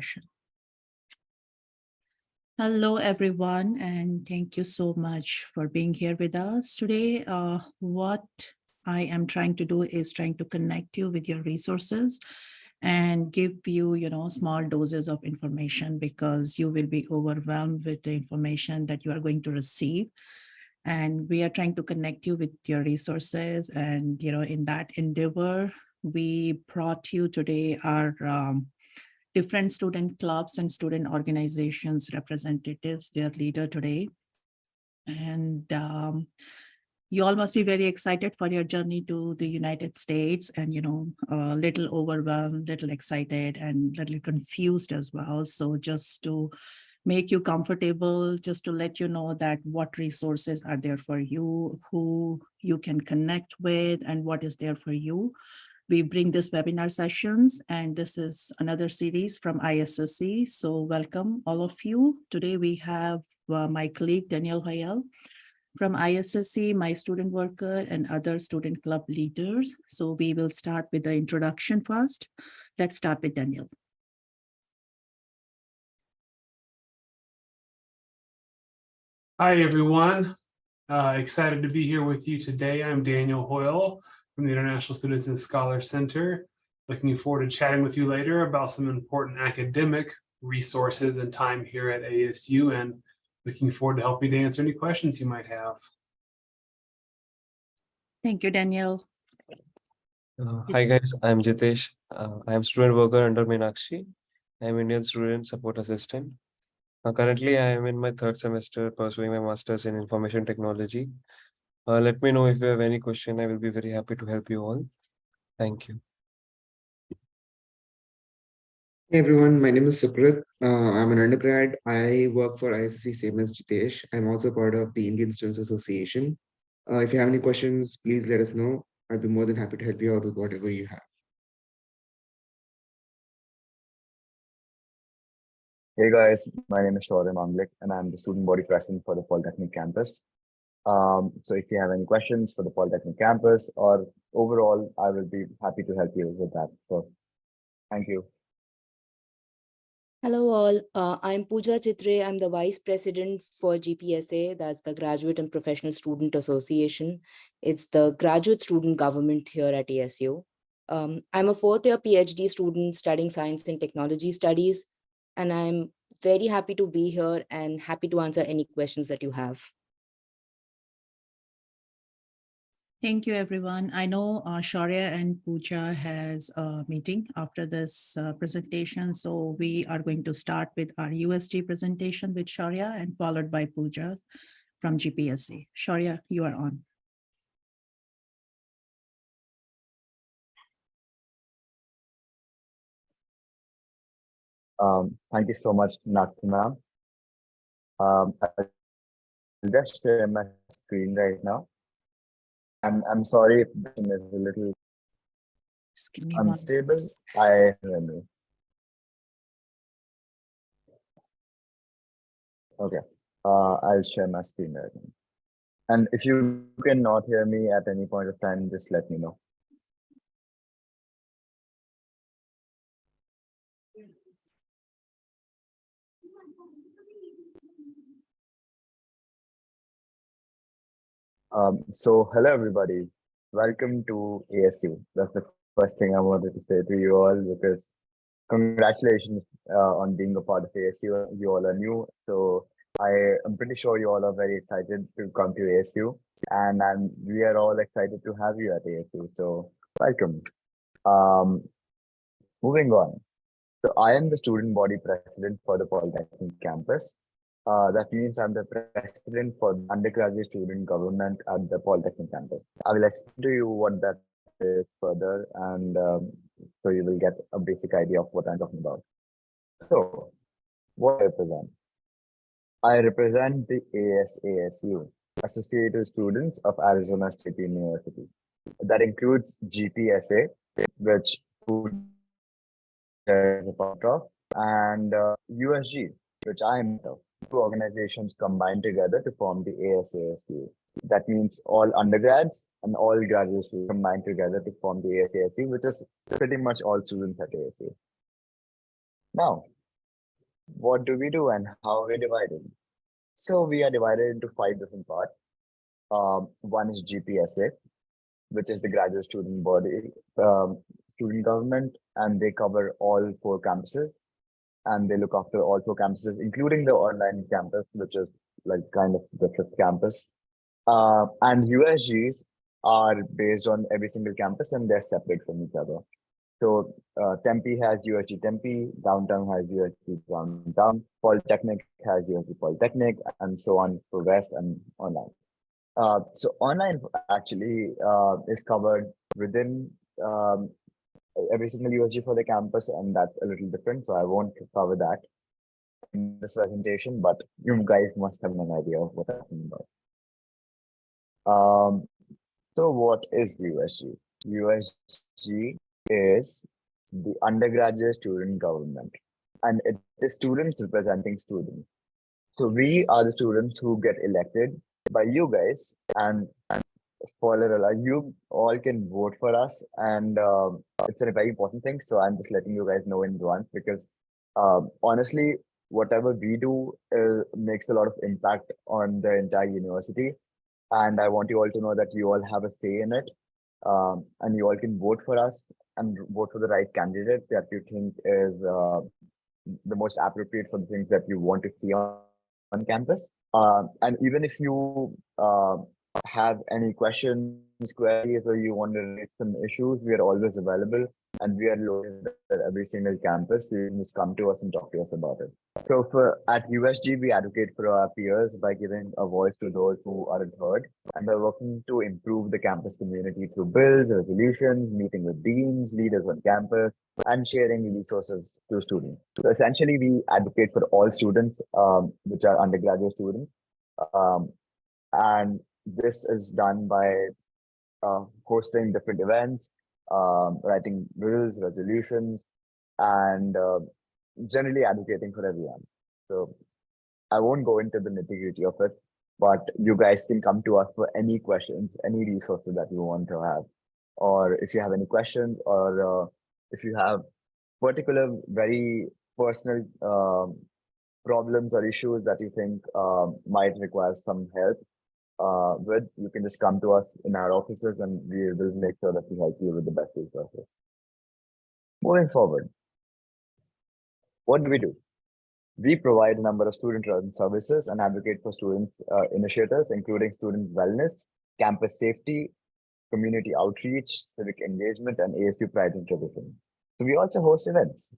session. Hello, everyone, and thank you so much for being here with us today. What I am trying to do is trying to connect you with your resources and give you, small doses of information, because you will be overwhelmed with the information that you are going to receive. And we are trying to connect you with your resources. And, in that endeavor, we brought you today our different student clubs and student organizations representatives, their leader today. And you all must be very excited for your journey to the United States, and, a little overwhelmed, little excited, and little confused as well. So just to make you comfortable, just to let you know that what resources are there for you, who you can connect with, and what is there for you. We bring this webinar sessions, and this is another series from ISSC. So welcome all of you. Today we have my colleague Daniel Hoyel from ISSC, my student worker, and other student club leaders. So we will start with the introduction first. Let's start with Daniel. Hi, everyone. Excited to be here with you today. I'm Daniel Hoyle from the International Students and Scholars Center. Looking forward to chatting with you later about some important academic resources and time here at ASU, and looking forward to helping to answer any questions you might have. Thank you, Daniel. Hi guys, I'm Jitesh. I am student worker under Meenakshi. I am Indian Student Support Assistant. Currently, I am in my third semester pursuing my master's in information technology. Let me know if you have any question. I will be very happy to help you all. Thank you. Hey everyone, my name is Suprit. I'm an undergrad. I work for ISSC, same as Jitesh. I'm also part of the Indian Students Association. If you have any questions, please let us know. I'd be more than happy to help you out with whatever you have. Hey guys, my name is Shaurya Manglik and I'm the student body president for the Polytechnic campus. So if you have any questions for the Polytechnic campus or overall, I will be happy to help you with that. So thank you. Hello all, I'm Pooja Chitre. I'm the Vice President for GPSA, that's the Graduate and Professional Student Association. It's the graduate student government here at ASU. I'm a fourth year PhD student studying science and technology studies, and I'm very happy to be here and happy to answer any questions that you have. Thank you, everyone. I know Shaurya and Pooja has a meeting after this presentation. So we are going to start with our USG presentation with Shaurya and followed by Pooja from GPSA. Shaurya, you are on. Thank you so much, Nakti. I'll just share my screen right now. I'm sorry if the screen is a little unstable. I remember. Okay, I'll share my screen right now. And if you cannot hear me at any point of time, just let me know. So hello everybody, welcome to ASU. That's the first thing I wanted to say to you all, because congratulations on being a part of ASU. You all are new, so I am pretty sure you all are very excited to come to ASU, and we are all excited to have you at ASU. So welcome. Moving on. So I am the student body president for the Polytechnic campus. That means I'm the president for the undergraduate student government at the Polytechnic campus. I will explain to you what that is further, and so you will get a basic idea of what I'm talking about. So, what I represent? I represent the ASASU, Associated Students of Arizona State University. That includes GPSA, which is a part of, and USG, which I am part of. Two organizations combined together to form the ASASU. That means all undergrads and all graduate students combined together to form the ASASU, which is pretty much all students at ASU. Now, What do we do and how are we divided? So we are divided into 5 different parts. One is GPSA, which is the graduate student body, student government, and they cover all 4 campuses. And they look after all 4 campuses, including the online campus, which is like kind of the 5th campus. And USGs are based on every single campus and they're separate from each other. So Tempe has USG Tempe, downtown has USG downtown, Polytechnic has USG Polytechnic, and so on for West and online. So online actually is covered within every single USG for the campus, and that's a little different. So I won't cover that in this presentation, but you guys must have an idea of what I'm talking about. So what is the USG? USG is the undergraduate student government, and it is students representing students. So we are the students who get elected by you guys, and spoiler alert, you all can vote for us, and it's a very important thing. So I'm just letting you guys know in advance because honestly, whatever we do makes a lot of impact on the entire university. And I want you all to know that you all have a say in it. And you all can vote for us and vote for the right candidate that you think is the most appropriate for the things that you want to see on campus. And even if you have any questions, queries, or you want to raise some issues, we are always available and we are located at every single campus. So you can just come to us and talk to us about it. So at USG, we advocate for our peers by giving a voice to those who aren't heard, and we're working to improve the campus community through bills, resolutions, meeting with deans, leaders on campus, and sharing resources to students. So essentially, we advocate for all students, which are undergraduate students. And this is done by hosting different events, writing bills, resolutions, and generally advocating for everyone. So I won't go into the nitty-gritty of it, but you guys can come to us for any questions, any resources that you want to have, or if you have any questions, or if you have particular very personal problems or issues that you think might require some help with, you can just come to us in our offices and we will make sure that we help you with the best resources. Moving forward, what do? We provide a number of student-run services and advocate for students' initiatives, including student wellness, campus safety, community outreach, civic engagement, and ASU pride and tradition. So we also host events.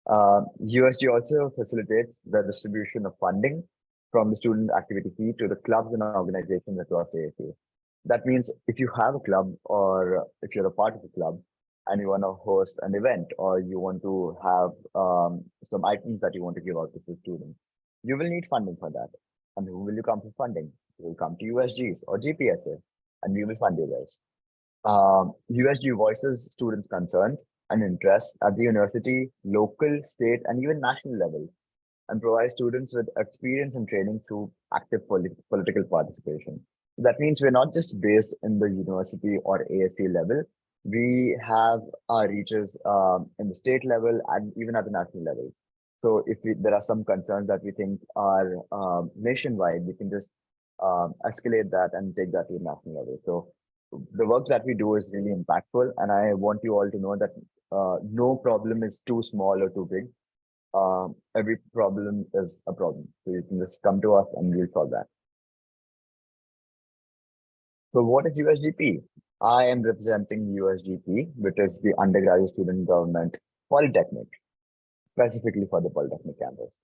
USG also facilitates the distribution of funding from the student activity fee to the clubs and organizations across ASU. That means if you have a club or if you're a part of a club and you want to host an event or you want to have some items that you want to give out to the students, you will need funding for that. And who will you come for funding? You will come to USGs or GPSA and we will fund you guys. USG voices students' concerns and interests at the university, local, state, and even national levels, and provides students with experience and training through active political participation. That means we're not just based in the university or ASC level. We have our reaches in the state level and even at the national level. So if there are some concerns that we think are nationwide, we can just escalate that and take that to the national level. So the work that we do is really impactful, and I want you all to know that no problem is too small or too big. Every problem is a problem. So you can just come to us and we'll solve that. So what is USGP? I am representing USGP, which is the undergraduate student government Polytechnic, specifically for the Polytechnic campus.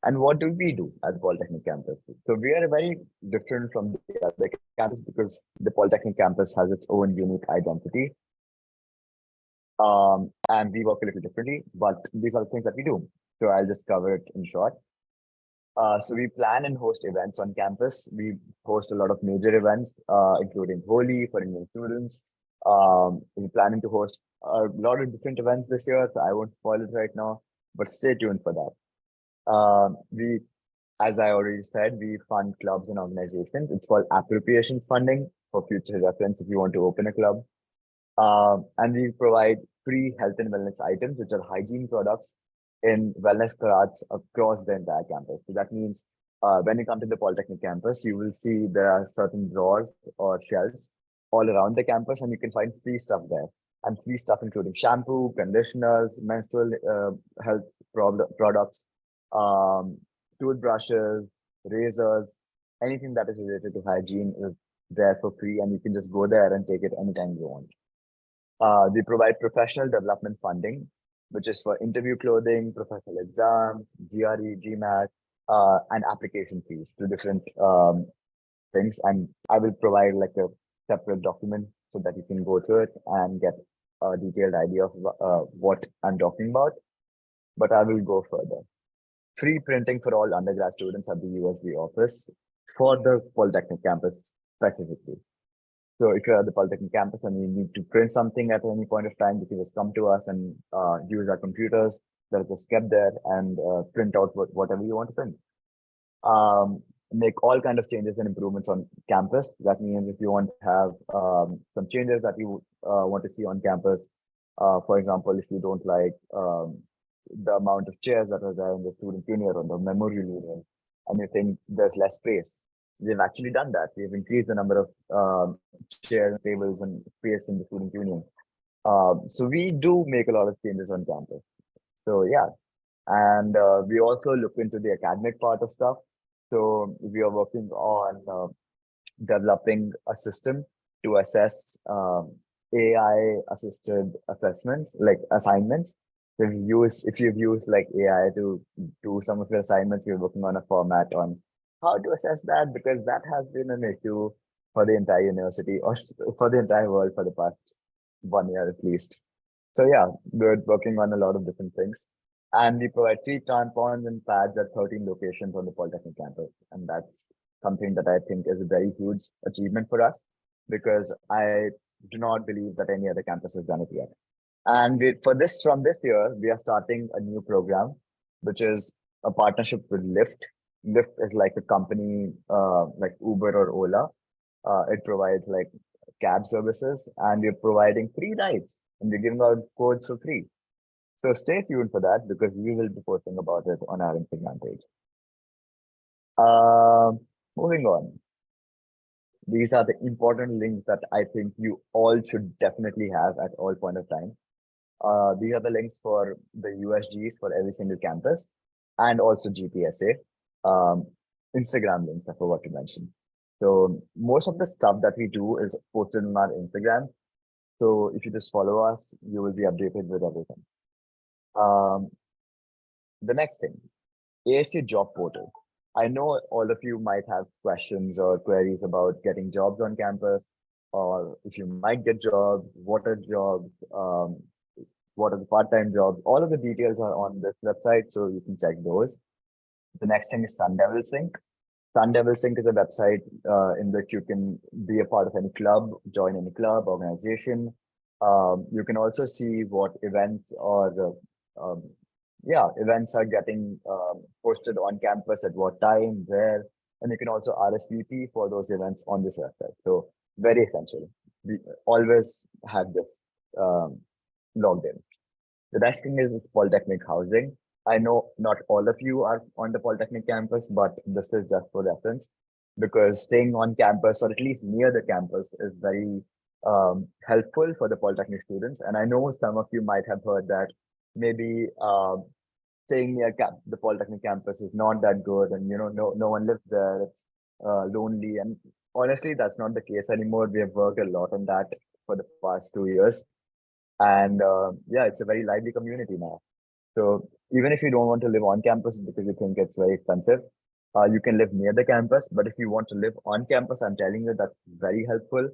And what do we do at the Polytechnic campus? So we are very different from the other campus because the Polytechnic campus has its own unique identity. And we work a little differently, but these are the things that we do. So I'll just cover it in short. So we plan and host events on campus. We host a lot of major events, including Holi for Indian students. We're planning to host a lot of different events this year, so I won't spoil it right now, but stay tuned for that. As I already said, we fund clubs and organizations. It's called appropriations funding for future reference if you want to open a club. And we provide free health and wellness items, which are hygiene products in wellness carts across the entire campus. So that means when you come to the Polytechnic campus, you will see there are certain drawers or shelves all around the campus, and you can find free stuff there. And free stuff including shampoo, conditioners, menstrual health products, um, toothbrushes, razors, anything that is related to hygiene is there for free, and you can just go there and take it anytime you want. We provide professional development funding, which is for interview clothing, professional exams, GRE, GMAT, and application fees to different things. And I will provide like a separate document so that you can go through it and get a detailed idea of what I'm talking about. But I will go further. Free printing for all undergrad students at the USG office for the Polytechnic campus specifically. So if you're at the Polytechnic campus and you need to print something at any point of time, you can just come to us and use our computers that are just kept there and print out whatever you want to print. Make all kind of changes and improvements on campus. That means if you want to have some changes that you want to see on campus, for example, if you don't like the amount of chairs that are there in the student union or the memorial union, and you think there's less space, we've actually done that. We've increased the number of chairs, tables, and space in the student union. So we do make a lot of changes on campus. So yeah, and we also look into the academic part of stuff. So we are working on developing a system to assess AI-assisted assessments, like assignments. If you've used like AI to do some of your assignments, you're working on a format on how to assess that, because that has been an issue for the entire university or for the entire world for the past 1 year at least. So yeah, we're working on a lot of different things. And we provide free tampons and pads at 13 locations on the Polytechnic campus. And that's something that I think is a very huge achievement for us, because I do not believe that any other campus has done it yet. And from this year, we are starting a new program, which is a partnership with Lyft. Lyft is like a company like Uber or Ola. It provides like cab services, and we're providing free rides, and we're giving out codes for free. So stay tuned for that, because we will be posting about it on our Instagram page. Moving on. These are the important links that I think you all should definitely have at all point of time. These are the links for the USGs for every single campus, and also GPSA. Instagram links, I forgot to mention. So most of the stuff that we do is posted on our Instagram. So if you just follow us, you will be updated with everything. The next thing, ASU job portal. I know all of you might have questions or queries about getting jobs on campus, or if you might get jobs, what are jobs, what are the part-time jobs. All of the details are on this website, so you can check those. The next thing is Sun Devil Sync. Sun Devil Sync is a website in which you can be a part of any club, join any club, organization. You can also see what events or events are getting posted on campus at what time, where, and you can also RSVP for those events on this website. So very essential. We always have this logged in. The next thing is Polytechnic housing. I know not all of you are on the Polytechnic campus, but this is just for reference, because staying on campus or at least near the campus is very helpful for the Polytechnic students. And I know some of you might have heard that maybe staying near the Polytechnic campus is not that good, and no one lives there, it's lonely. And honestly, that's not the case anymore. We have worked a lot on that for the past 2 years. And yeah, it's a very lively community now. So even if you don't want to live on campus because you think it's very expensive, you can live near the campus. But if you want to live on campus, I'm telling you, that's very helpful,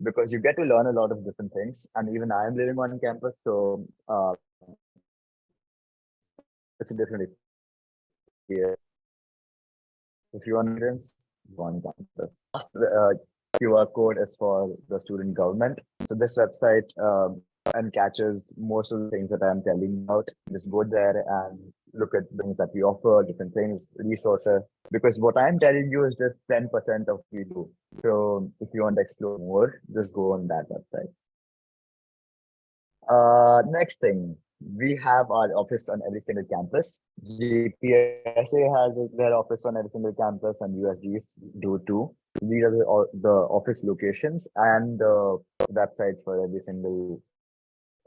because you get to learn a lot of different things. And even I am living on campus, so it's a different experience. If you want to on campus. QR code is for the student government. So this website and catches most of the things that I'm telling you about. Just go there and look at things that we offer, different things, resources, because what I'm telling you is just 10% of what we do. So if you want to explore more, just go on that website. Next thing, We have our office on every single campus. GPSA has their office on every single campus, and USGs do too. These are the office locations and the websites for every single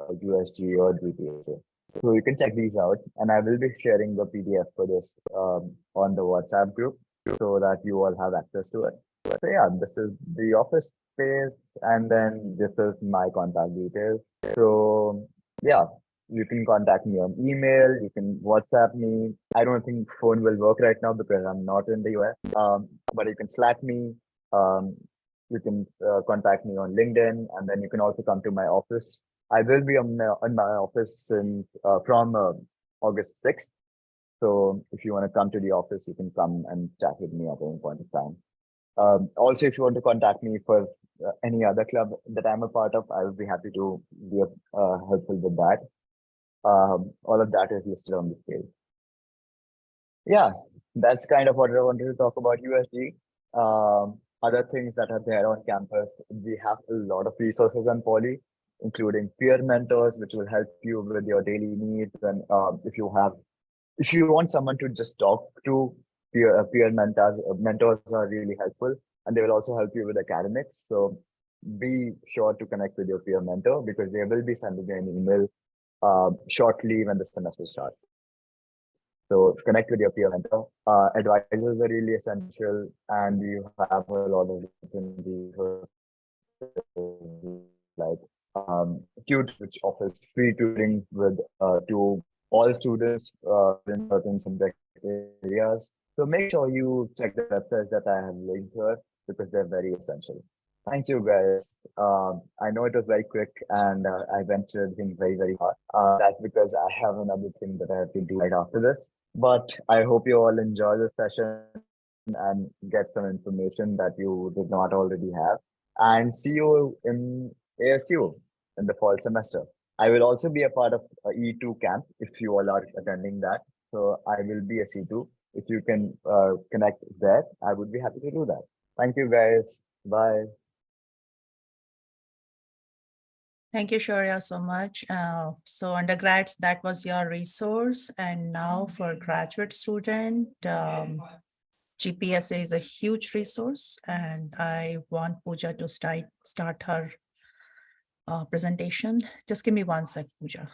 USG or GPSA. So you can check these out, and I will be sharing the PDF for this on the WhatsApp group so that you all have access to it. So yeah, this is the office space, and then this is my contact details. So yeah, you can contact me on email, you can WhatsApp me. I don't think phone will work right now because I'm not in the US. But you can Slack me. You can contact me on LinkedIn, and then you can also come to my office. I will be on my office from August 6th. So if you want to come to the office, you can come and chat with me at any point of time. Also, if you want to contact me for any other club that I'm a part of, I will be happy to be helpful with that. All of that is listed on this page. Yeah, that's kind of what I wanted to talk about USG. Other things that are there on campus, we have a lot of resources on Poly, including peer mentors, which will help you with your daily needs. And if you want someone to just talk to, peer mentors are really helpful, and they will also help you with academics. So be sure to connect with your peer mentor because they will be sending you an email shortly when the semester starts. So connect with your peer mentor. Advisors are really essential, and you have a lot of opportunities like Tute, which offers free tutoring with to all students in certain subject areas. So make sure you check the websites that I have linked here because they're very essential. Thank you, guys. I know it was very quick and I went through everything very, very hard. That's because I have another thing that I have to do right after this. But I hope you all enjoy this session and get some information that you did not already have. And see you in ASU in the fall semester. I will also be a part of a E2 camp if you all are attending that. So I will be a C2. If you can connect there, I would be happy to do that. Thank you, guys. Bye. Thank you, Shaurya, so much. So undergrads, that was your resource. And now for graduate student, GPSA is a huge resource. And I want Pooja to start her presentation. Just give me 1 sec, Pooja.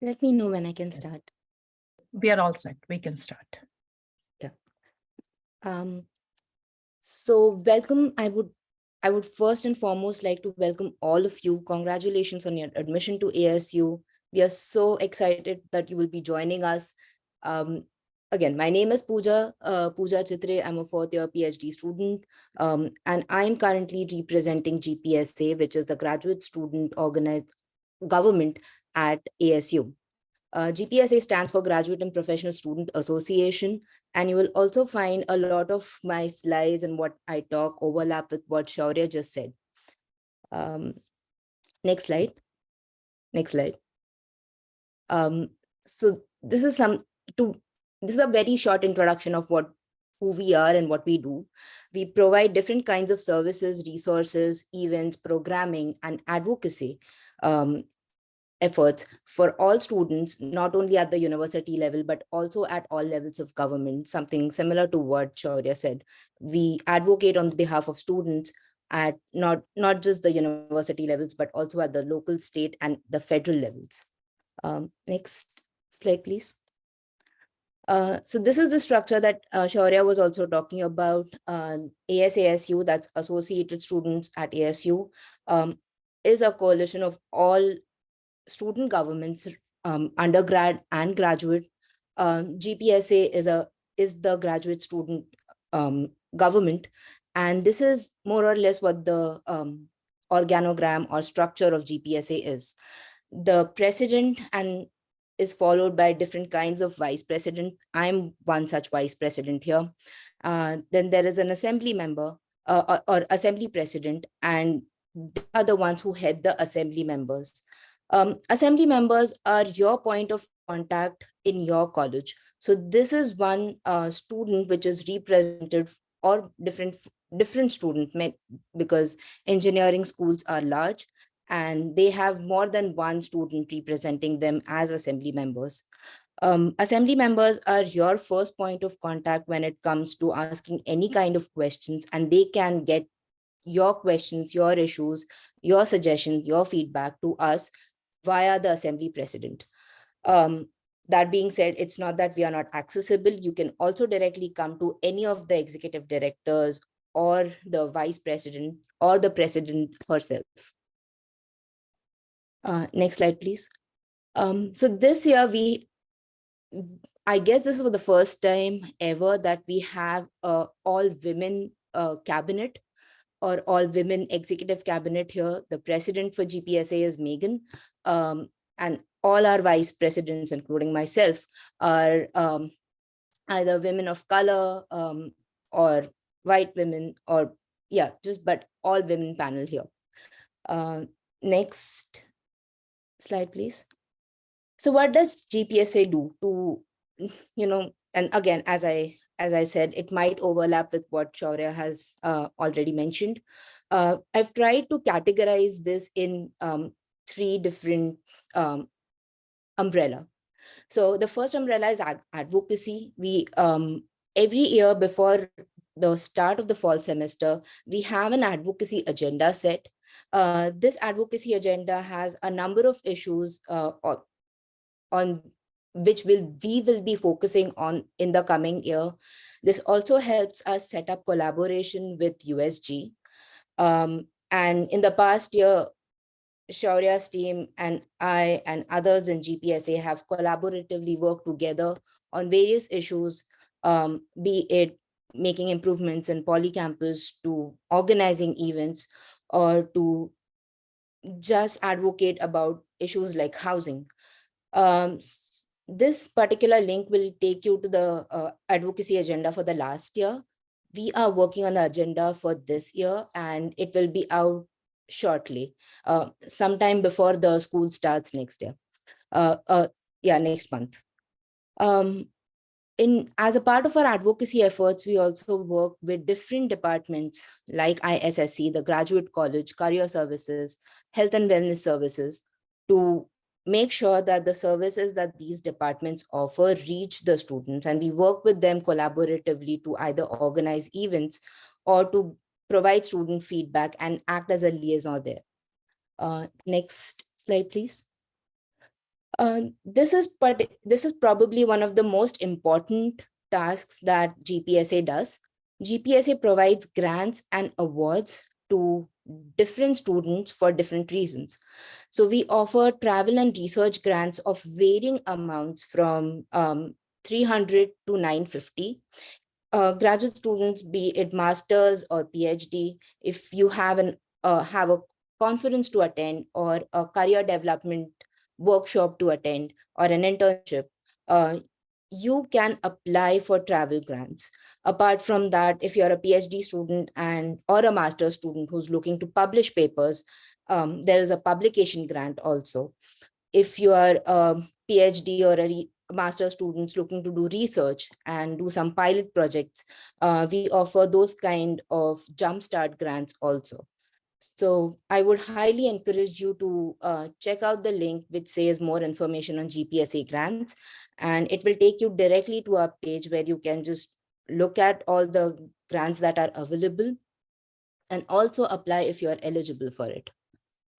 Let me know when I can Yes. start. We are all set. We can start. So welcome. I would first and foremost like to welcome all of you. Congratulations on your admission to ASU. We are so excited that you will be joining us. Again, my name is Pooja Chitre. I'm a 4th year PhD student, and I'm currently representing GPSA, which is the graduate student organized government at ASU. GPSA stands for Graduate and Professional Student Association, and you will also find a lot of my slides and what I talk overlap with what Shaurya just said. Next slide. Next slide. So this is a very short introduction of who we are and what we do. We provide different kinds of services, resources, events, programming, and advocacy efforts for all students, not only at the university level, but also at all levels of government, something similar to what Shaurya said. We advocate on behalf of students at not just the university levels, but also at the local, state, and the federal levels. Next slide, please. So this is the structure that Shaurya was also talking about. ASASU, that's Associated Students at ASU, is a coalition of all student governments, undergrad and graduate. GPSA is the graduate student government, and this is more or less what the organogram or structure of GPSA is. The president and is followed by different kinds of vice president. I'm one such vice president here. Then there is an assembly member or assembly president, and they are the ones who head the assembly members. Assembly members are your point of contact in your college. So this is one student which is represented, or different student, because engineering schools are large and they have more than one student representing them as assembly members. Assembly members are your first point of contact when it comes to asking any kind of questions, and they can get your questions, your issues, your suggestions, your feedback to us via the assembly president. That being said, it's not that we are not accessible. You can also directly come to any of the executive directors or the vice president or the president herself. Next slide, please. So this year, I guess this is the first time ever that we have a all women cabinet or all women executive cabinet here. The president for GPSA is Megan, and all our vice presidents, including myself, are either women of color or white women, or but all women panel here. Next slide, please. So what does GPSA do to, and again, as I said, it might overlap with what Shaurya has already mentioned. I've tried to categorize this in 3 different umbrella. So the first umbrella is advocacy. We every year before the start of the fall semester, we have an advocacy agenda set. This advocacy agenda has a number of issues on which we will be focusing on in the coming year. This also helps us set up collaboration with USG. And in the past year, Shaurya's team and I and others in GPSA have collaboratively worked together on various issues, be it making improvements in polycampus, to organizing events, or to just advocate about issues like housing. This particular link will take you to the advocacy agenda for the last year. We are working on the agenda for this year, and it will be out shortly, sometime before the school starts next year. Next month. As a part of our advocacy efforts, we also work with different departments like ISSC, the Graduate College, Career Services, Health and Wellness Services, to make sure that the services that these departments offer reach the students, and we work with them collaboratively to either organize events or to provide student feedback and act as a liaison there. Next slide, please. This is probably one of the most important tasks that GPSA does. GPSA provides grants and awards to different students for different reasons. So we offer travel and research grants of varying amounts from 300 to 950. Graduate students, be it master's or PhD, if you have a conference to attend, or a career development workshop to attend, or an internship, you can apply for travel grants. Apart from that, if you're a PhD student or a master's student who's looking to publish papers, there is a publication grant also. If you are a PhD or a master's students looking to do research and do some pilot projects, we offer those kind of jumpstart grants also. So I would highly encourage you to check out the link which says more information on GPSA grants, and it will take you directly to our page where you can just look at all the grants that are available and also apply if you are eligible for it.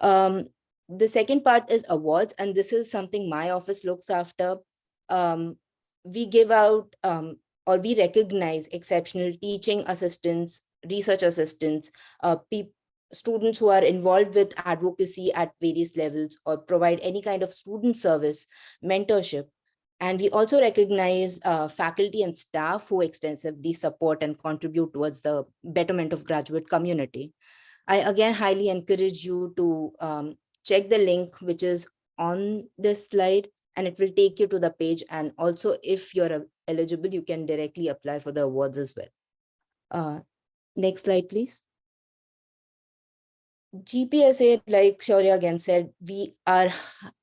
The second part is awards, and this is something my office looks after. we give out or we recognize exceptional teaching assistants, research assistants, students who are involved with advocacy at various levels or provide any kind of student service, mentorship. And we also recognize faculty and staff who extensively support and contribute towards the betterment of graduate community. I again highly encourage you to check the link which is on this slide, and it will take you to the page. And also, if you're eligible, you can directly apply for the awards as well. Next slide, please. GPSA, like Shaurya again said, we are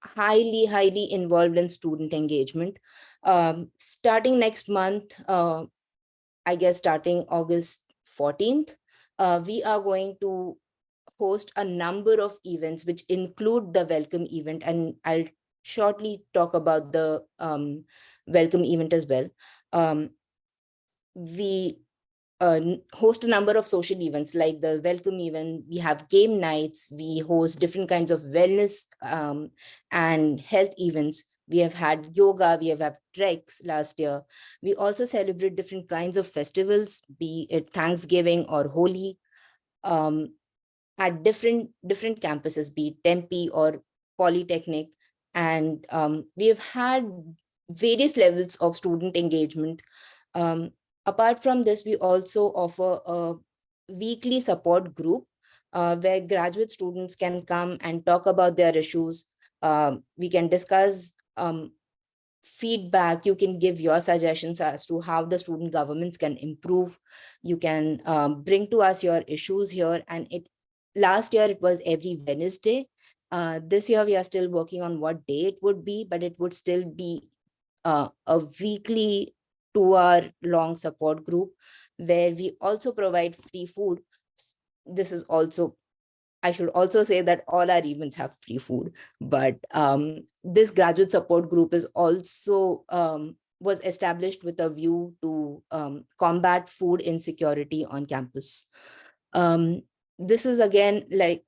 highly involved in student engagement. Starting next month, I guess starting August 14th, we are going to host a number of events which include the welcome event, and I'll shortly talk about the welcome event as well. We host a number of social events like the welcome event. We have game nights, we host different kinds of wellness and health events. We have had yoga, we have had treks last year. We also celebrate different kinds of festivals, be it Thanksgiving or Holi, at different campuses, be it Tempe or Polytechnic. And we have had various levels of student engagement. Apart from this, we also offer a weekly support group where graduate students can come and talk about their issues. We can discuss feedback. You can give your suggestions as to how the student governments can improve. You can bring to us your issues here. And last year it was every Wednesday. This year we are still working on what day it would be, but it would still be a weekly 2-hour long support group where we also provide free food. This is also, I should also say that all our events have free food, but this graduate support group is also was established with a view to combat food insecurity on campus. This is again like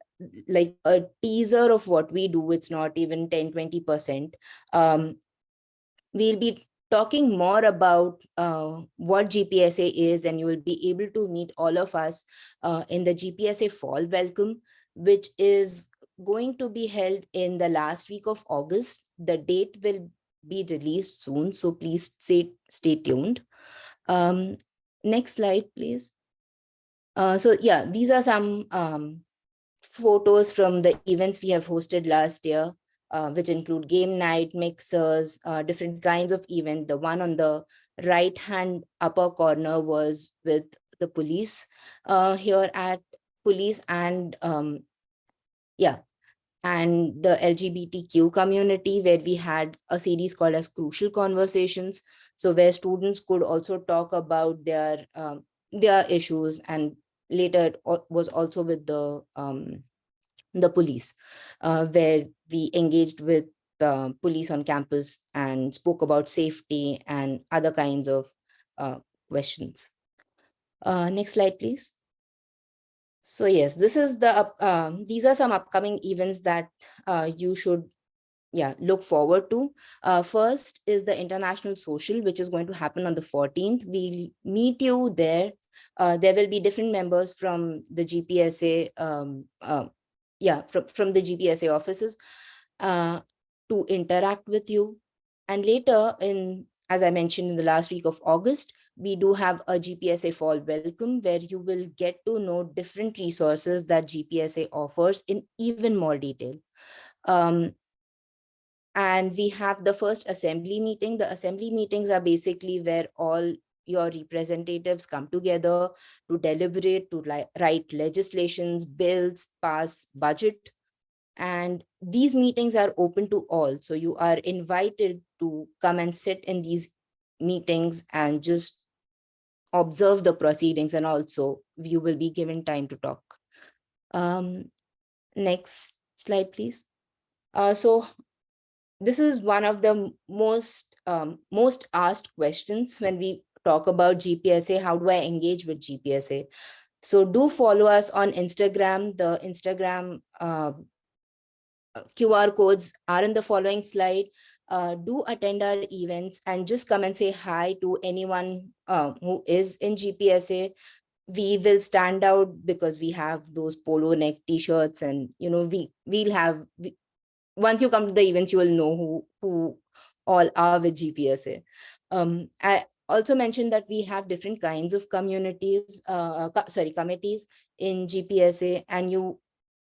a teaser of what we do. It's not even 10-20%. We'll be talking more about what GPSA is, and you will be able to meet all of us in the GPSA Fall Welcome, which is going to be held in the last week of August. The date will be released soon, so please stay tuned. Next slide, please. So yeah, these are some photos from the events we have hosted last year, which include game night, mixers, different kinds of event. The one on the right hand upper corner was with the police here at police and and the LGBTQ community, where we had a series called as Crucial Conversations. So where students could also talk about their issues, and later it was also with the police, where we engaged with the police on campus and spoke about safety and other kinds of questions. Next slide, please. So yes, this is these are some upcoming events that you should look forward to. First is the International Social, which is going to happen on the 14th. We'll meet you there. There will be different members from the GPSA, from the GPSA offices to interact with you. And later, as I mentioned, in the last week of August, we do have a GPSA Fall Welcome, where you will get to know different resources that GPSA offers in even more detail. And we have the first assembly meeting. The assembly meetings are basically where all your representatives come together to deliberate, to write legislations, bills, pass budget. And these meetings are open to all. So you are invited to come and sit in these meetings and just observe the proceedings, and also you will be given time to talk. Next slide, please. So this is one of the most asked questions when we talk about GPSA. How do I engage with GPSA? So do follow us on Instagram. The Instagram QR codes are in the following slide. do attend our events and just come and say hi to anyone who is in GPSA. We will stand out because we have those polo neck t-shirts, and once you come to the events, you will know who all are with GPSA. I also mentioned that we have different kinds of committees in GPSA, and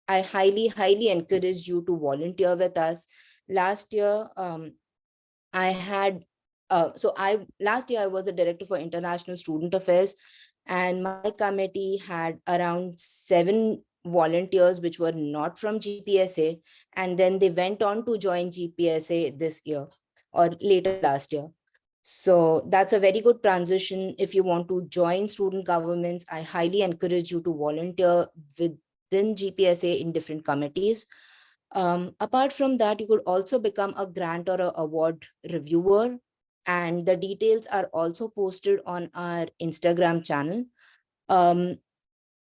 I highly encourage you to volunteer with us. Last year, last year I was the director for international student affairs, and my committee had around 7 volunteers which were not from GPSA, and then they went on to join GPSA this year or later last year. So that's a very good transition. If you want to join student governments, I highly encourage you to volunteer within GPSA in different committees. Apart from that, you could also become a grant or an award reviewer, and the details are also posted on our Instagram channel.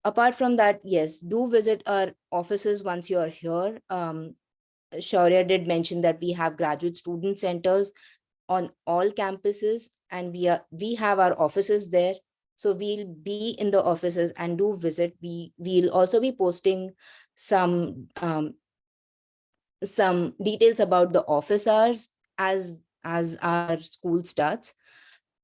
Apart from that, yes, do visit our offices once you're here. Shaurya did mention that we have graduate student centers on all campuses, and we have our offices there. So we'll be in the offices, and do visit. We'll also be posting some details about the office hours as our school starts.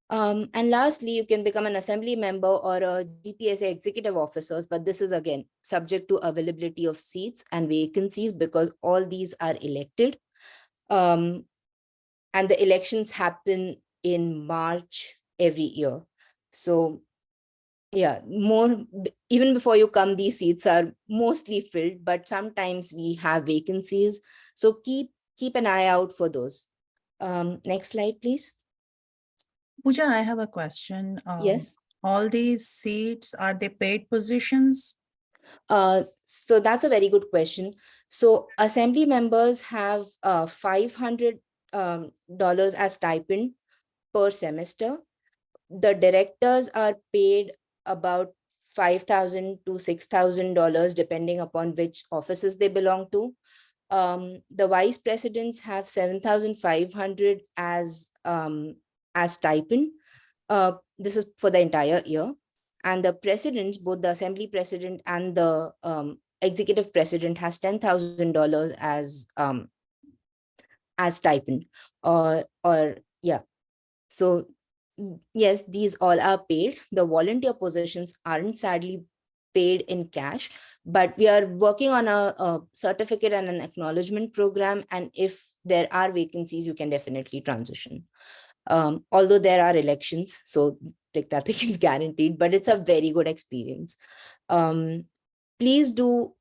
And lastly, you can become an assembly member or a GPSA executive officers, but this is again subject to availability of seats and vacancies because all these are elected. And the elections happen in March every year. So yeah, even before you come, these seats are mostly filled, but sometimes we have vacancies. So keep an eye out for those. Next slide, please. Pooja, I have a question. Yes. All these seats, are they paid positions? So that's a very good question. So assembly members have $500 as stipend per semester. The directors are paid about $5,000 to $6,000 depending upon which offices they belong to. The vice presidents have $7,500 as stipend. This is for the entire year. And the presidents, both the assembly president and the executive president, has $10,000 as stipend. So yes, these all are paid. The volunteer positions aren't sadly paid in cash, but we are working on a certificate and an acknowledgement program. And if there are vacancies, you can definitely transition. Although there are elections, so like nothing is guaranteed, but it's a very good experience. Please do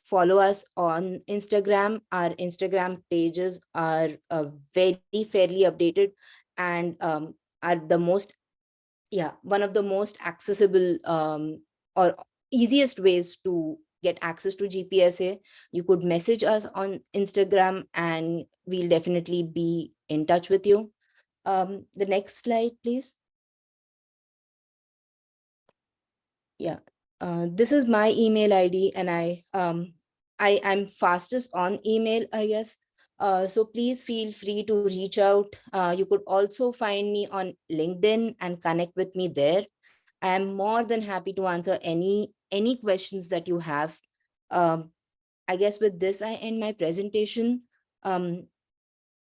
follow us on Instagram. Our Instagram pages are very fairly updated and are one of the most accessible or easiest ways to get access to GPSA. You could message us on Instagram and we'll definitely be in touch with you. The next slide, please. Yeah, this is my email ID, and I'm fastest on email, I guess. So please feel free to reach out. You could also find me on LinkedIn and connect with me there. I am more than happy to answer any questions that you have. I guess with this, I end my presentation.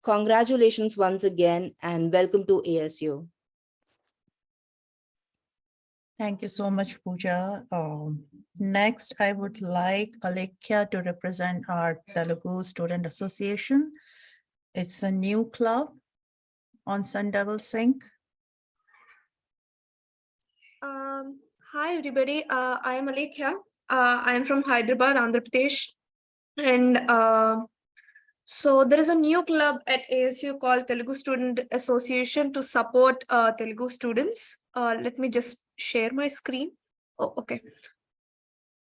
Congratulations once again, and welcome to ASU. Thank you so much, Pooja. Next, I would like Alekhya to represent our Telugu Student Association. It's a new club on Sun Devil Sync. Hi, everybody. I am Alekhya. I am from Hyderabad, Andhra Pradesh. And so there is a new club at ASU called Telugu Student Association to support Telugu students. Let me just share my screen. Oh, okay.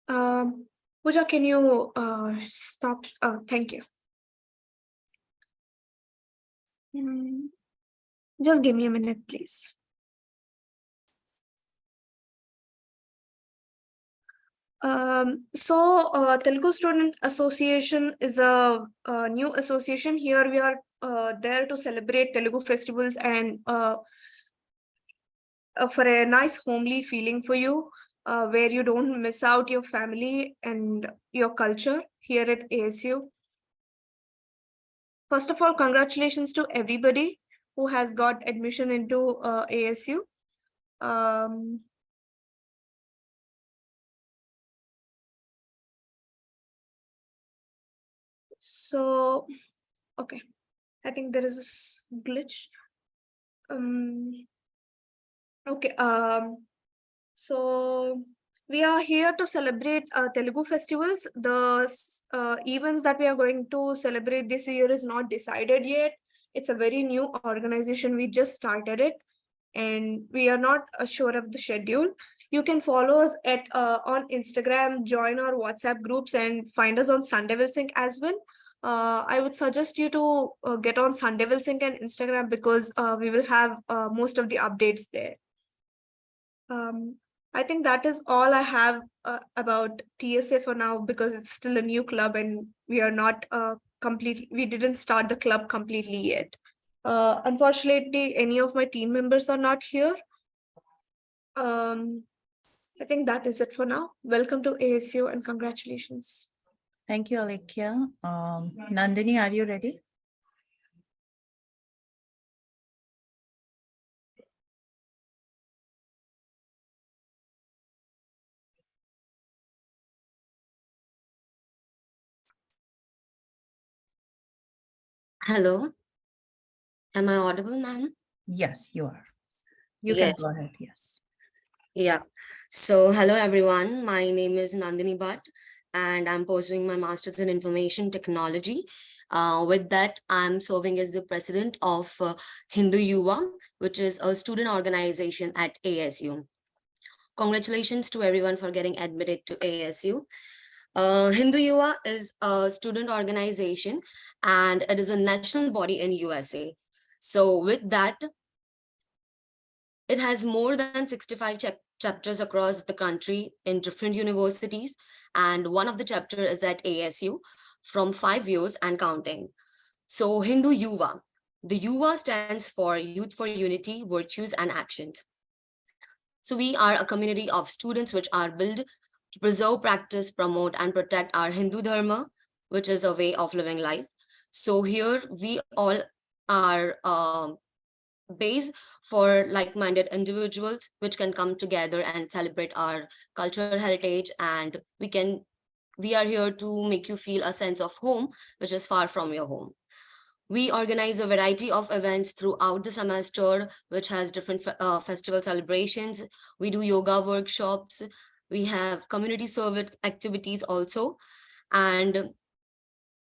Pooja, can you stop? Thank you. Just give me a minute, please. Telugu Student Association is a new association. Here we are there to celebrate Telugu festivals and for a nice homely feeling for you, where you don't miss out your family and your culture here at ASU. First of all, congratulations to everybody who has got admission into ASU. Um, so, okay, I think there is this glitch. Okay, so we are here to celebrate Telugu festivals. The events that we are going to celebrate this year is not decided yet. It's a very new organization. We just started it and we are not sure of the schedule. You can follow us at on Instagram, join our WhatsApp groups and find us on Sun Devil Sync as well. I would suggest you to get on Sun Devil Sync and Instagram because we will have most of the updates there. I think that is all I have about TSA for now because it's still a new club and we are not we didn't start the club completely yet. Unfortunately, any of my team members are not here. I think that is it for now. Welcome to ASU and congratulations. Thank you, Alekia. Nandini, are you ready? Hello, am I audible, ma'am? Yes, you are. You can Yes. go ahead. Yes. Yeah. So, hello everyone. My name is Nandini Bhatt, and I'm pursuing my master's in information technology. With that, I'm serving as the president of Hindu Yuva, which is a student organization at ASU. Congratulations to everyone for getting admitted to ASU. Hindu Yuva is a student organization, and it is a national body in USA. So, with that, it has more than 65 chapters across the country in different universities, and one of the chapter is at ASU from 5 years and counting. So Hindu Yuva. The Yuva stands for Youth for Unity, Virtues and Actions. So we are a community of students which are built to preserve, practice, promote and protect our Hindu Dharma, which is a way of living life. So here we all are base for like-minded individuals which can come together and celebrate our cultural heritage, and we are here to make you feel a sense of home which is far from your home. We organize a variety of events throughout the semester which has different festival celebrations. We do yoga workshops, we have community service activities also. And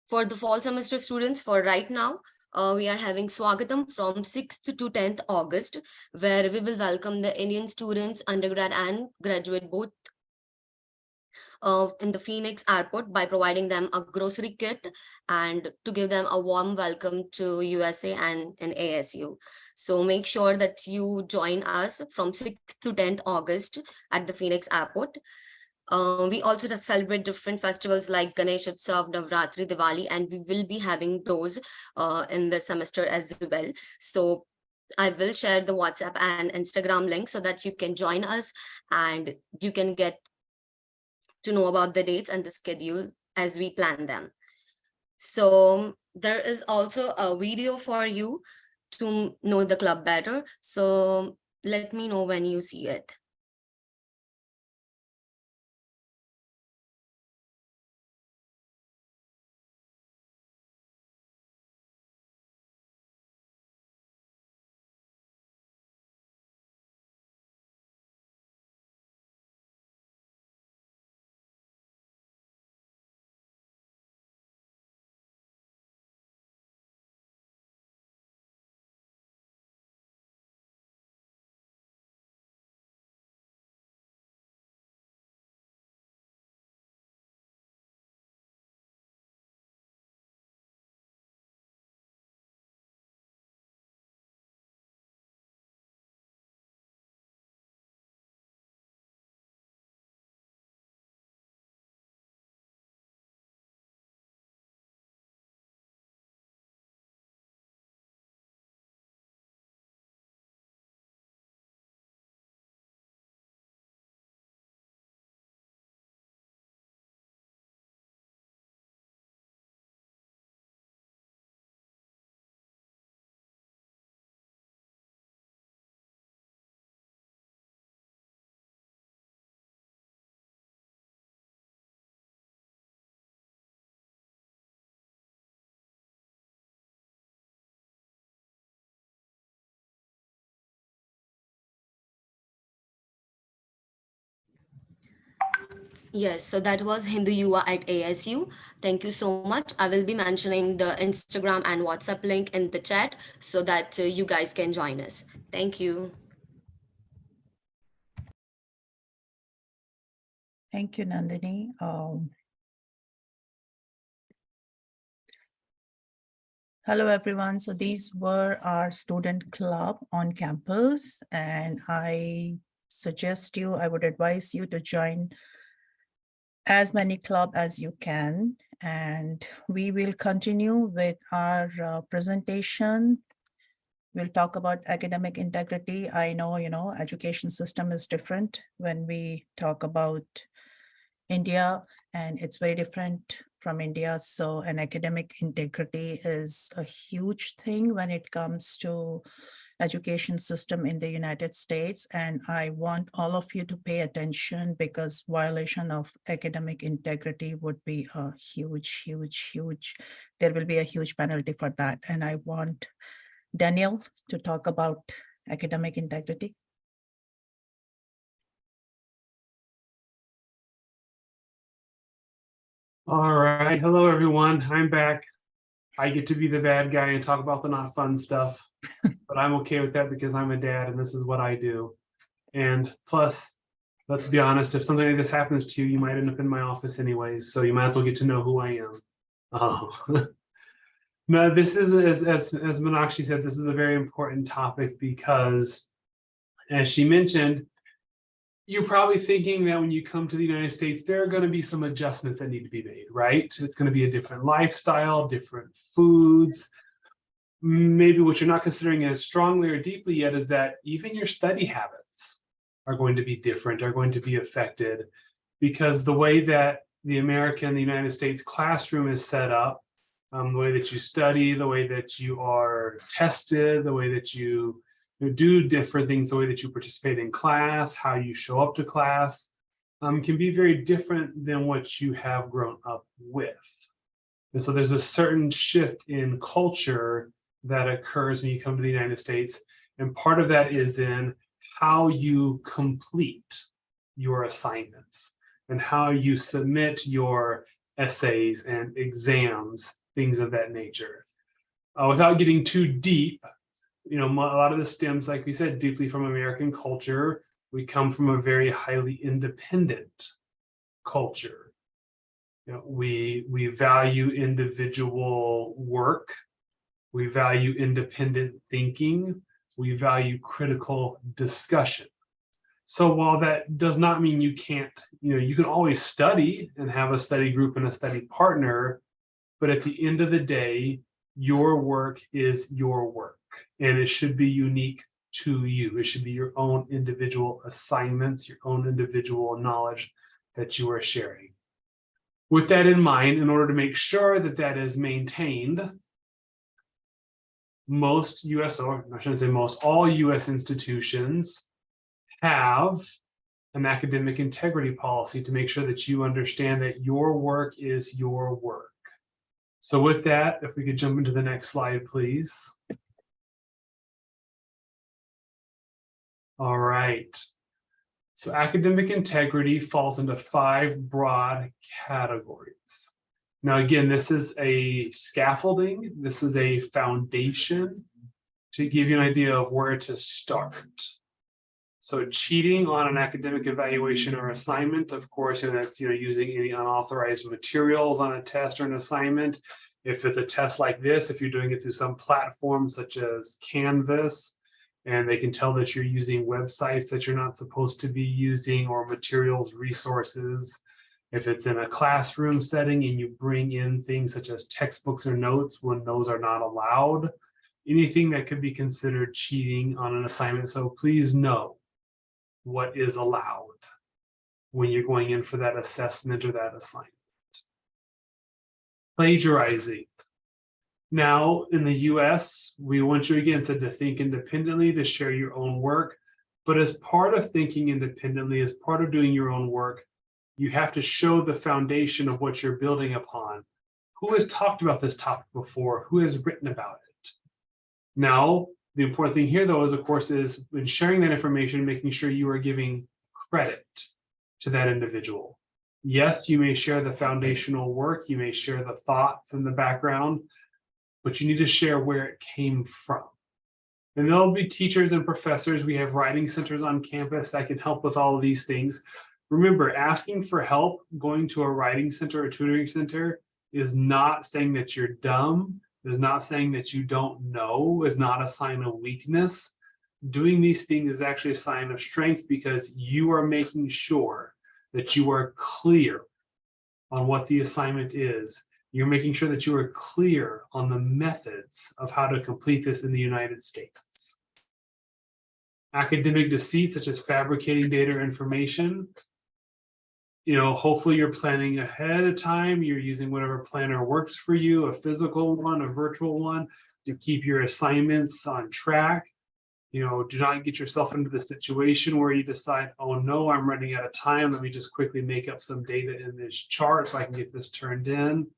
for the fall semester students, for right now, we are having Swagatam from 6th to 10th August, where we will welcome the Indian students, undergrad and graduate both in the Phoenix airport by providing them a grocery kit and to give them a warm welcome to USA and in ASU. So make sure that you join us from 6th to 10th August at the Phoenix airport. We also celebrate different festivals like Ganesh Utsav, Navratri, Diwali, and we will be having those in the semester as well. So I will share the WhatsApp and Instagram link so that you can join us and you can get to know about the dates and the schedule as we plan them. So there is also a video for you to know the club better. So let me know when you see it. Yes, so that was Hindu Yuva at ASU. Thank you so much. I will be mentioning the Instagram and WhatsApp link in the chat so that you guys can join us. Thank you. Thank you, Nandini. Hello, everyone. So these were our student club on campus, and I would advise you to join as many club as you can. And we will continue with our presentation. We'll talk about academic integrity. I know, education system is different when we talk about India, and it's very different from India. So an academic integrity is a huge thing when it comes to education system in the United States. And I want all of you to pay attention, because violation of academic integrity would be a huge, there will be a huge penalty for that. And I want Daniel to talk about academic integrity. All right. Hello, everyone. I'm back. I get to be the bad guy and talk about the not fun stuff, but I'm okay with that because I'm a dad and this is what I do. And plus, let's be honest, if something like this happens to you, you might end up in my office anyways, so you might as well get to know who I am. Oh. No, this is, as Meenakshi said, this is a very important topic because, as she mentioned, you're probably thinking that when you come to the United States, there are going to be some adjustments that need to be made, right? It's going to be a different lifestyle, different foods. Maybe what you're not considering as strongly or deeply yet is that even your study habits are going to be different, are going to be affected, because the way that the United States classroom is set up, the way that you study, the way that you are tested, the way that you do different things, the way that you participate in class, how you show up to class, can be very different than what you have grown up with. And so there's a certain shift in culture that occurs when you come to the United States. And part of that is in how you complete your assignments and how you submit your essays and exams, things of that nature. Without getting too deep, a lot of this stems, like we said, deeply from American culture. We come from a very highly independent culture. We value individual work. We value independent thinking. We value critical discussion. So while that does not mean you can't, you can always study and have a study group and a study partner, but at the end of the day, your work is your work, and it should be unique to you. It should be your own individual assignments, your own individual knowledge that you are sharing. With that in mind, in order to make sure that that is maintained, most US, or I shouldn't say most, all US institutions have an academic integrity policy to make sure that you understand that your work is your work. So with that, if we could jump into the next slide, please. All right. So academic integrity falls into 5 broad categories. Now, again, this is a scaffolding. This is a foundation to give you an idea of where to start. So cheating on an academic evaluation or assignment, of course, and that's using any unauthorized materials on a test or an assignment. If it's a test like this, if you're doing it through some platform such as Canvas, and they can tell that you're using websites that you're not supposed to be using, or materials, resources. If it's in a classroom setting and you bring in things such as textbooks or notes when those are not allowed, anything that could be considered cheating on an assignment. So please know what is allowed when you're going in for that assessment or that assignment. Plagiarizing. Now, in the US, we want you again to think independently, to share your own work. But as part of thinking independently, as part of doing your own work, you have to show the foundation of what you're building upon. Who has talked about this topic before? Who has written about it? Now, the important thing here, though, is, of course, is in sharing that information, making sure you are giving credit to that individual. Yes, you may share the foundational work, you may share the thoughts and the background, but you need to share where it came from. And there'll be teachers and professors. We have writing centers on campus that can help with all of these things. Remember, asking for help, going to a writing center or tutoring center is not saying that you're dumb, is not saying that you don't know, is not a sign of weakness. Doing these things is actually a sign of strength because you are making sure that you are clear on what the assignment is. You're making sure that you are clear on the methods of how to complete this in the United States. Academic deceit, such as fabricating data or information. Hopefully you're planning ahead of time. You're using whatever planner works for you, a physical one, a virtual one, to keep your assignments on track. Do not get yourself into the situation where you decide, oh no, I'm running out of time. Let me just quickly make up some data in this chart so I can get this turned in,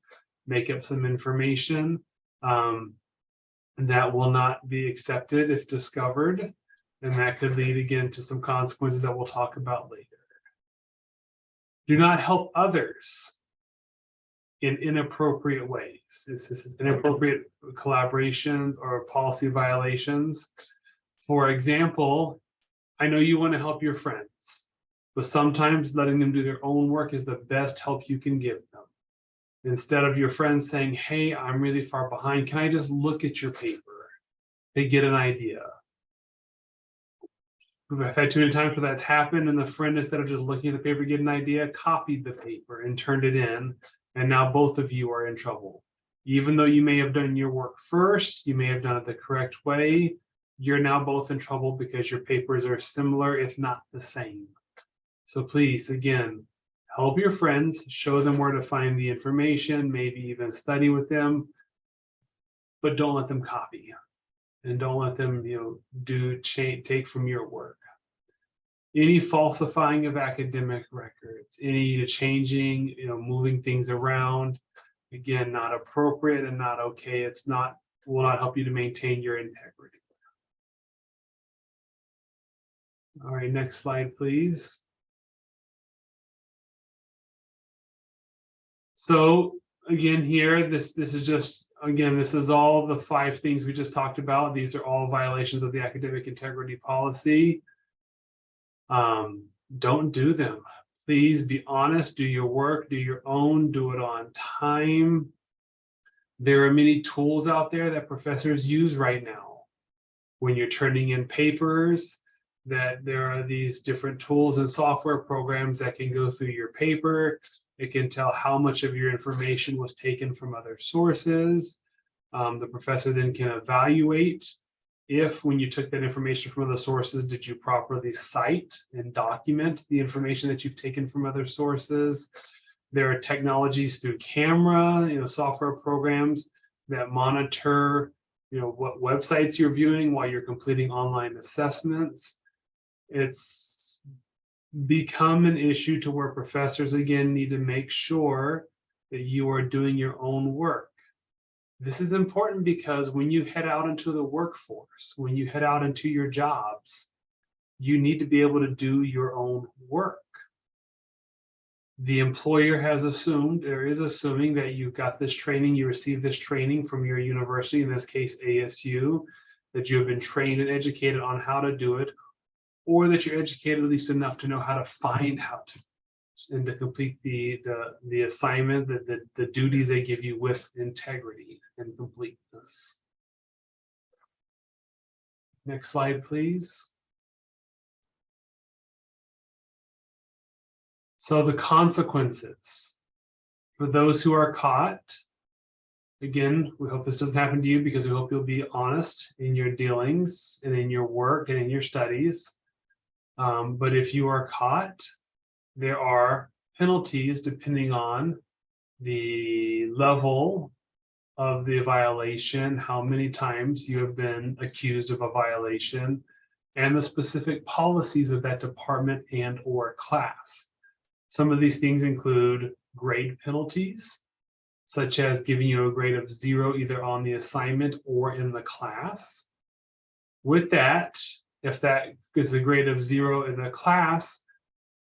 make up some information. That will not be accepted if discovered. And that could lead again to some consequences that we'll talk about later. Do not help others in inappropriate ways. This is inappropriate collaborations or policy violations. For example, I know you want to help your friends, but sometimes letting them do their own work is the best help you can give them. Instead of your friends saying, hey, I'm really far behind, can I just look at your paper? They get an idea. I've had too many times where that's happened, and the friend, instead of just looking at the paper, get an idea, copied the paper and turned it in, and now both of you are in trouble. Even though you may have done your work first, you may have done it the correct way, you're now both in trouble because your papers are similar, if not the same. So please, again, help your friends, show them where to find the information, maybe even study with them, but don't let them copy. And don't let them, take from your work. Any falsifying of academic records, any changing, moving things around, again, not appropriate and not okay. Will not help you to maintain your integrity. All right, next slide, please. So again, here, this is just, again, this is all the 5 things we just talked about. These are all violations of the academic integrity policy. Don't do them. Please be honest, do your work, do your own, do it on time. There are many tools out there that professors use right now. When you're turning in papers, that there are these different tools and software programs that can go through your paper. It can tell how much of your information was taken from other sources. The professor then can evaluate if, when you took that information from other sources, did you properly cite and document the information that you've taken from other sources. There are technologies through camera, software programs that monitor, what websites you're viewing while you're completing online assessments. It's become an issue to where professors, again, need to make sure that you are doing your own work. This is important because when you head out into the workforce, when you head out into your jobs, you need to be able to do your own work. The employer has assumed, or is assuming, that you've got this training, you received this training from your university, in this case ASU, that you have been trained and educated on how to do it, or that you're educated at least enough to know how to find how to, and to complete the assignment, the duties they give you with integrity and completeness. Next slide, please. So the consequences for those who are caught, again, we hope this doesn't happen to you because we hope you'll be honest in your dealings and in your work and in your studies. But if you are caught, there are penalties depending on the level of the violation, how many times you have been accused of a violation, and the specific policies of that department and or class. Some of these things include grade penalties, such as giving you a grade of 0 either on the assignment or in the class. With that, if that is a grade of 0 in the class,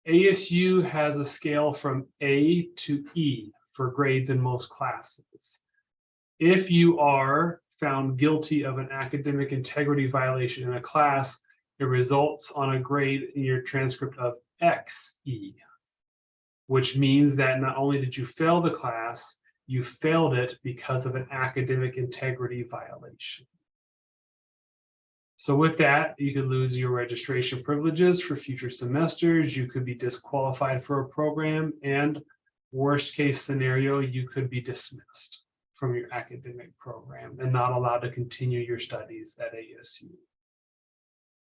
ASU has a scale from A to E for grades in most classes. If you are found guilty of an academic integrity violation in a class, it results on a grade in your transcript of XE, which means that not only did you fail the class, you failed it because of an academic integrity violation. So with that, you could lose your registration privileges for future semesters. You could be disqualified for a program, and worst case scenario, you could be dismissed from your academic program and not allowed to continue your studies at ASU.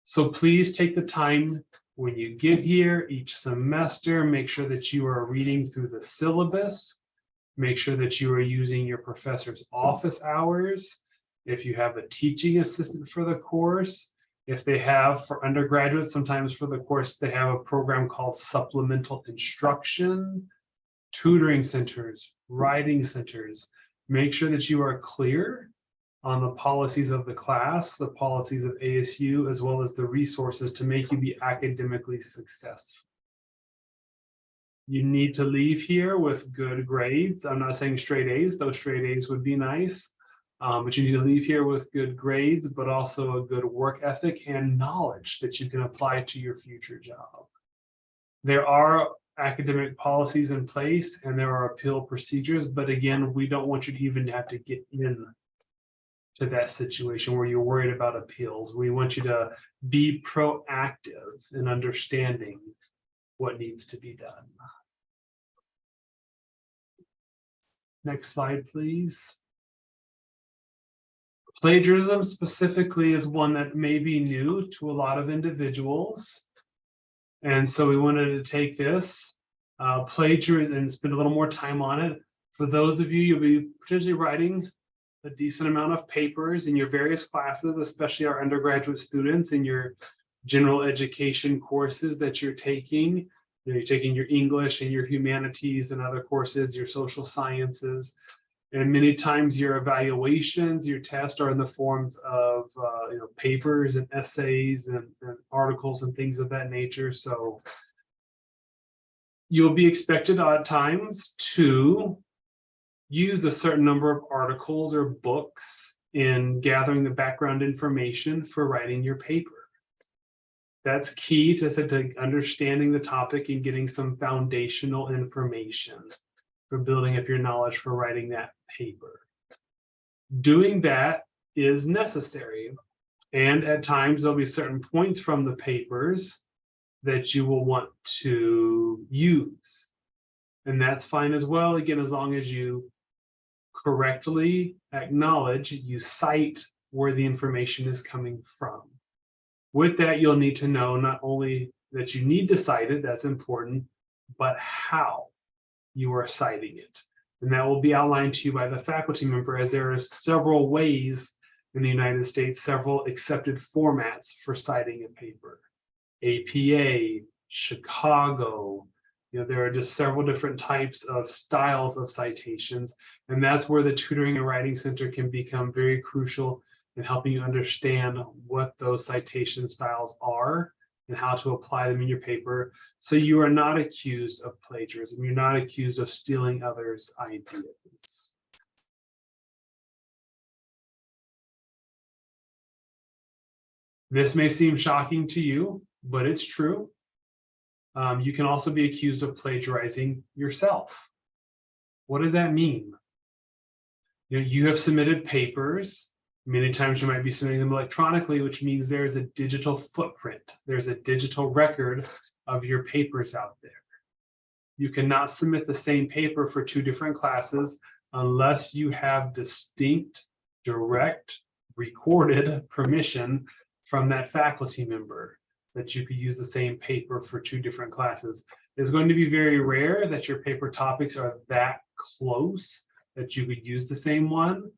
So please take the time when you get here each semester, make sure that you are reading through the syllabus, make sure that you are using your professor's office hours. If you have a teaching assistant for the course, if they have for undergraduates, sometimes for the course, they have a program called supplemental instruction, tutoring centers, writing centers. Make sure that you are clear on the policies of the class, the policies of ASU, as well as the resources to make you be academically successful. You need to leave here with good grades. I'm not saying straight A's, though straight A's would be nice. But you need to leave here with good grades, but also a good work ethic and knowledge that you can apply to your future job. There are academic policies in place and there are appeal procedures, but again, we don't want you to even have to get in to that situation where you're worried about appeals. We want you to be proactive in understanding what needs to be done. Next slide, please. Plagiarism specifically is one that may be new to a lot of individuals. And so we wanted to take this plagiarism and spend a little more time on it. For those of you, you'll be potentially writing a decent amount of papers in your various classes, especially our undergraduate students in your general education courses that you're taking. You're taking your English and your humanities and other courses, your social sciences. And many times your evaluations, your tests are in the forms of papers and essays and articles and things of that nature. So you'll be expected at times to use a certain number of articles or books in gathering the background information for writing your paper. That's key to understanding the topic and getting some foundational information for building up your knowledge for writing that paper. Doing that is necessary. And at times there'll be certain points from the papers that you will want to use. And that's fine as well, again, as long as you correctly acknowledge, you cite where the information is coming from. With that, you'll need to know not only that you need to cite it, that's important, but how you are citing it. And that will be outlined to you by the faculty member, as there are several ways in the United States, several accepted formats for citing a paper. APA, Chicago, there are just several different types of styles of citations. And that's where the Tutoring and Writing Center can become very crucial in helping you understand what those citation styles are and how to apply them in your paper, so you are not accused of plagiarism. You're not accused of stealing others' ideas. This may seem shocking to you, but it's true. You can also be accused of plagiarizing yourself. What does that mean? You have submitted papers. Many times you might be submitting them electronically, which means there is a digital footprint. There's a digital record of your papers out there. You cannot submit the same paper for two different classes unless you have distinct, direct, recorded permission from that faculty member that you could use the same paper for two different classes. It's going to be very rare that your paper topics are that close that you could use the same one,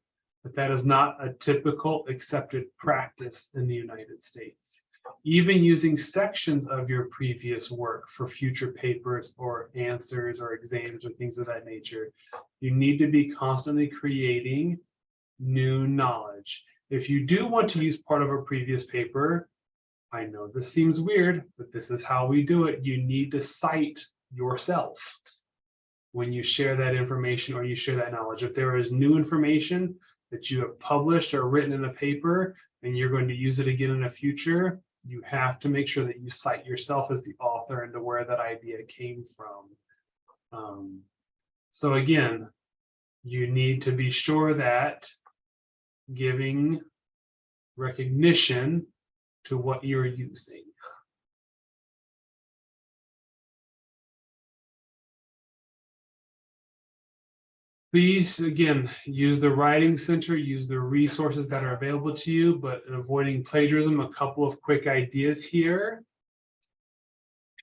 but that is not a typical accepted practice in the United States. Even using sections of your previous work for future papers or answers or exams or things of that nature, you need to be constantly creating new knowledge. If you do want to use part of a previous paper, I know this seems weird, but this is how we do it. You need to cite yourself when you share that information or you share that knowledge. If there is new information that you have published or written in a paper and you're going to use it again in the future, you have to make sure that you cite yourself as the author and to where that idea came from. So again, you need to be sure that giving recognition to what you're using. Please, again, use the writing center, use the resources that are available to you, but in avoiding plagiarism, a couple of quick ideas here.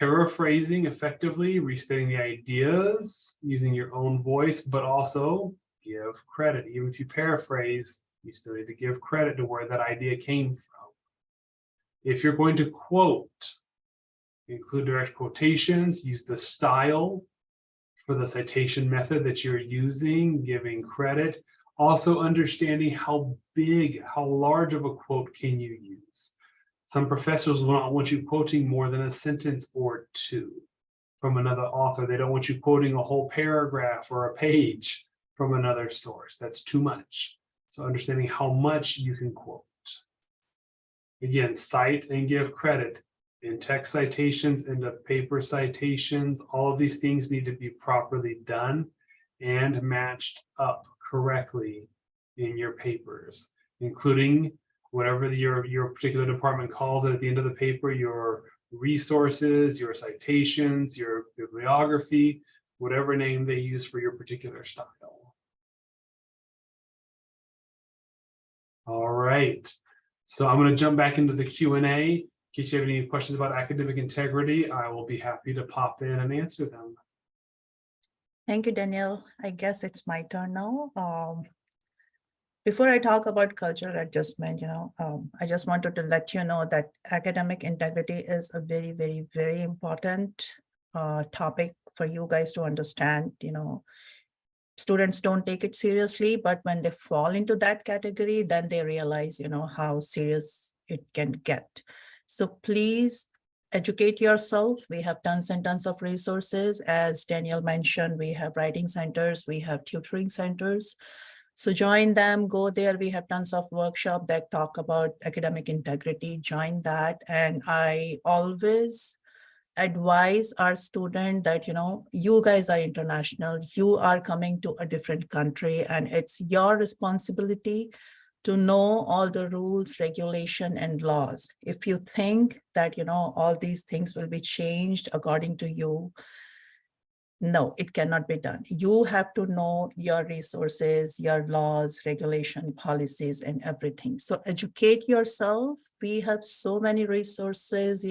Paraphrasing effectively, restating the ideas, using your own voice, but also give credit. Even if you paraphrase, you still need to give credit to where that idea came from. If you're going to quote, include direct quotations, use the style for the citation method that you're using, giving credit. Also understanding how big, how large of a quote can you use. Some professors will not want you quoting more than a sentence or two from another author. They don't want you quoting a whole paragraph or a page from another source. That's too much. So understanding how much you can quote. Again, cite and give credit in text citations, in the paper citations. All of these things need to be properly done and matched up correctly in your papers, including whatever your particular department calls it at the end of the paper, your resources, your citations, your bibliography, whatever name they use for your particular style. All right, so I'm going to jump back into the Q&A. In case you have any questions about academic integrity, I will be happy to pop in and answer them. Thank you, Daniel. I guess it's my turn now. Before I talk about cultural adjustment, I just wanted to let you know that academic integrity is a very, very, very important topic for you guys to understand. Students don't take it seriously, but when they fall into that category, then they realize, how serious it can get. So please educate yourself. We have tons and tons of resources. As Daniel mentioned, we have writing centers, we have tutoring centers. So join them, go there. We have tons of workshops that talk about academic integrity. Join that. And I always advise our student that, you guys are international. You are coming to a different country, and it's your responsibility to know all the rules, regulation, and laws. If you think that, all these things will be changed according to you, no, it cannot be done. You have to know your resources, your laws, regulation, policies, and everything. So educate yourself. We have so many resources,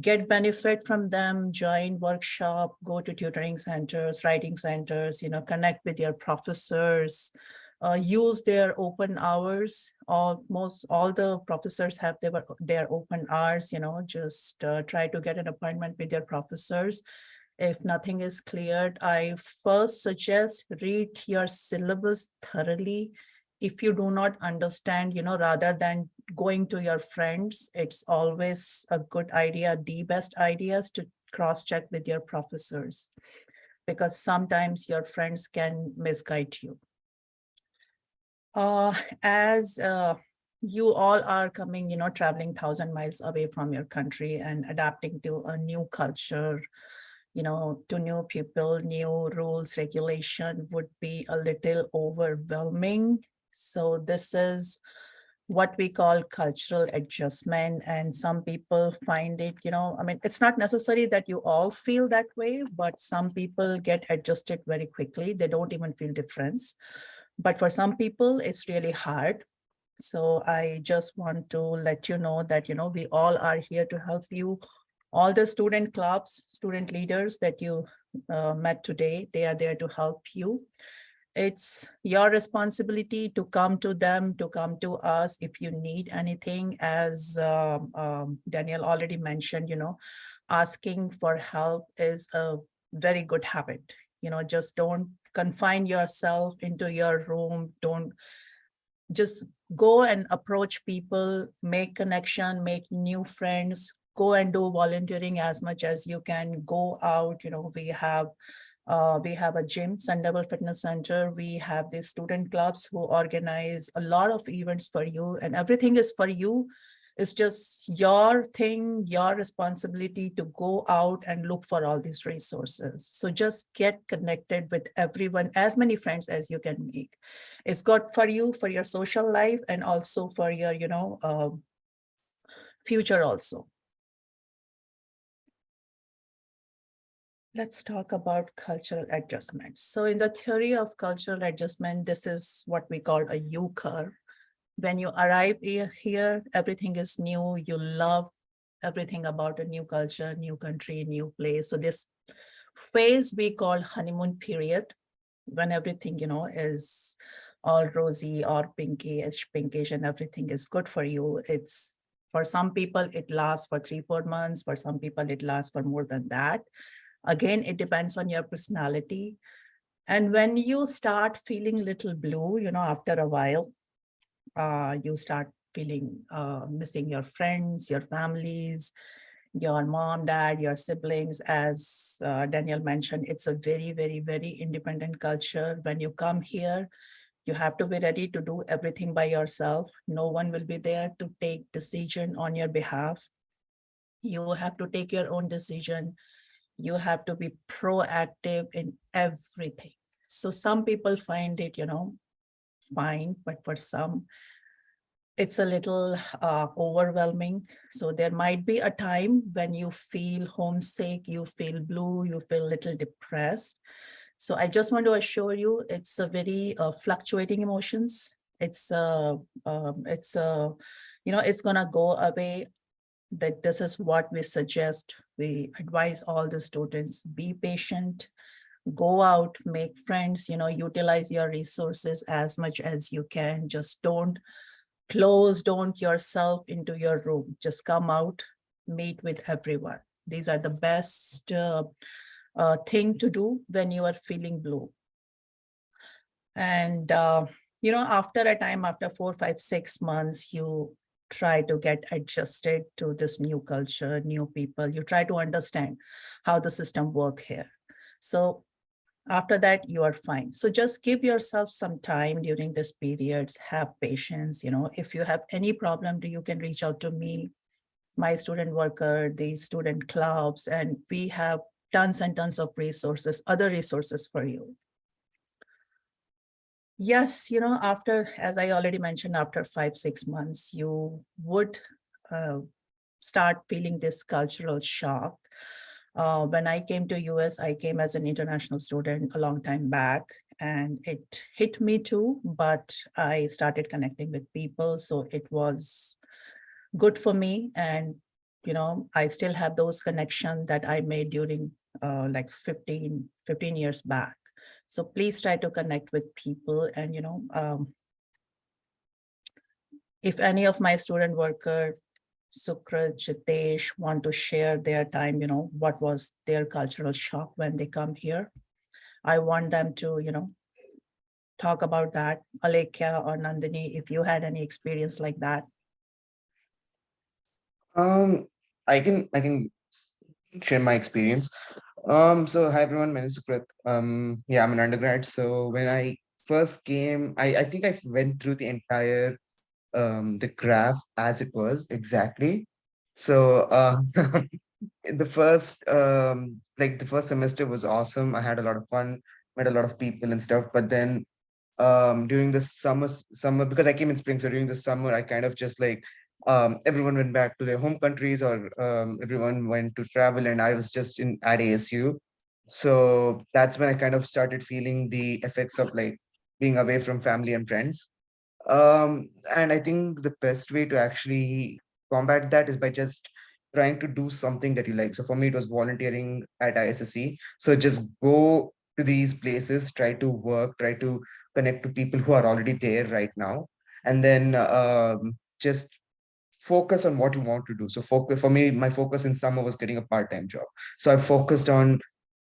get benefit from them, join workshop, go to tutoring centers, writing centers, connect with your professors, use their open hours. Almost all the professors have their open hours, just try to get an appointment with your professors. If nothing is cleared, I first suggest read your syllabus thoroughly. If you do not understand, rather than going to your friends, it's always a good idea, the best idea is to cross-check with your professors, because sometimes your friends can misguide you. As you all are coming, traveling 1,000 miles away from your country and adapting to a new culture, to new people, new rules, regulation would be a little overwhelming. So this is what we call cultural adjustment. And some people find it, it's not necessary that you all feel that way, but some people get adjusted very quickly. They don't even feel difference. But for some people, it's really hard. So I just want to let you know that, we all are here to help you. All the student clubs, student leaders that you met today, they are there to help you. It's your responsibility to come to them, to come to us if you need anything. As Daniel already mentioned, asking for help is a very good habit. Just don't confine yourself into your room. Don't just go and approach people, make connection, make new friends, go and do volunteering as much as you can, go out. We have a gym, Sundavel Fitness Center. We have these student clubs who organize a lot of events for you, and everything is for you. It's just your thing, your responsibility to go out and look for all these resources. So just get connected with everyone, as many friends as you can make. It's good for you, for your social life, and also for your, future also. Let's talk about cultural adjustment. So in the theory of cultural adjustment, this is what we call a U curve. When you arrive here, everything is new. You love everything about a new culture, new country, new place. So this phase we call honeymoon period, when everything, is all rosy or pinkish, and everything is good for you. It's, for some people, it lasts for 3-4 months. For some people, it lasts for more than that. Again, it depends on your personality. And when you start feeling little blue, after a while, you start feeling missing your friends, your families, your mom, dad, your siblings. As Daniel mentioned, it's a very, very, very independent culture. When you come here, you have to be ready to do everything by yourself. No one will be there to take decision on your behalf. You have to take your own decision. You have to be proactive in everything. So some people find it, fine, but for some, it's a little overwhelming. So there might be a time when you feel homesick, you feel blue, you feel a little depressed. So I just want to assure you, it's a very fluctuating emotions. It's gonna go away. That this is what we suggest. We advise all the students, be patient, go out, make friends, utilize your resources as much as you can. Just don't close yourself into your room. Just come out, meet with everyone. These are the best thing to do when you are feeling blue. And, after a time, after 4, 5, 6 months, you try to get adjusted to this new culture, new people. You try to understand how the system works here. So after that, you are fine. So just give yourself some time during this periods, have patience. If you have any problem, you can reach out to me, my student worker, the student clubs, and we have tons and tons of resources, other resources for you. Yes, after, as I already mentioned, after 5, 6 months, you would start feeling this cultural shock. When I came to US, I came as an international student a long time back, and it hit me too, but I started connecting with people. So it was good for me. And, I still have those connections that I made during like 15 years back. So please try to connect with people. And, if any of my student worker, Sukrit, Jitesh, want to share their time, what was their cultural shock when they come here, I want them to, talk about that. Alekhya or Nandini, if you had any experience like that. I can share my experience. So hi everyone, my name is Sukrit. Yeah, I'm an undergrad. So when I first came, I think I went through the entire the graph as it was exactly. So the first semester was awesome. I had a lot of fun, met a lot of people and stuff. But then during the summer, because I came in spring, so during the summer I kind of just like everyone went back to their home countries, or everyone went to travel, and I was just in at ASU. So that's when I kind of started feeling the effects of like being away from family and friends. And I think the best way to actually combat that is by just trying to do something that you like. So for me, it was volunteering at ISSC. So just go to these places, try to work, try to connect to people who are already there right now, and then just focus on what you want to do. So focus for me, my focus in summer was getting a part-time job. So I focused on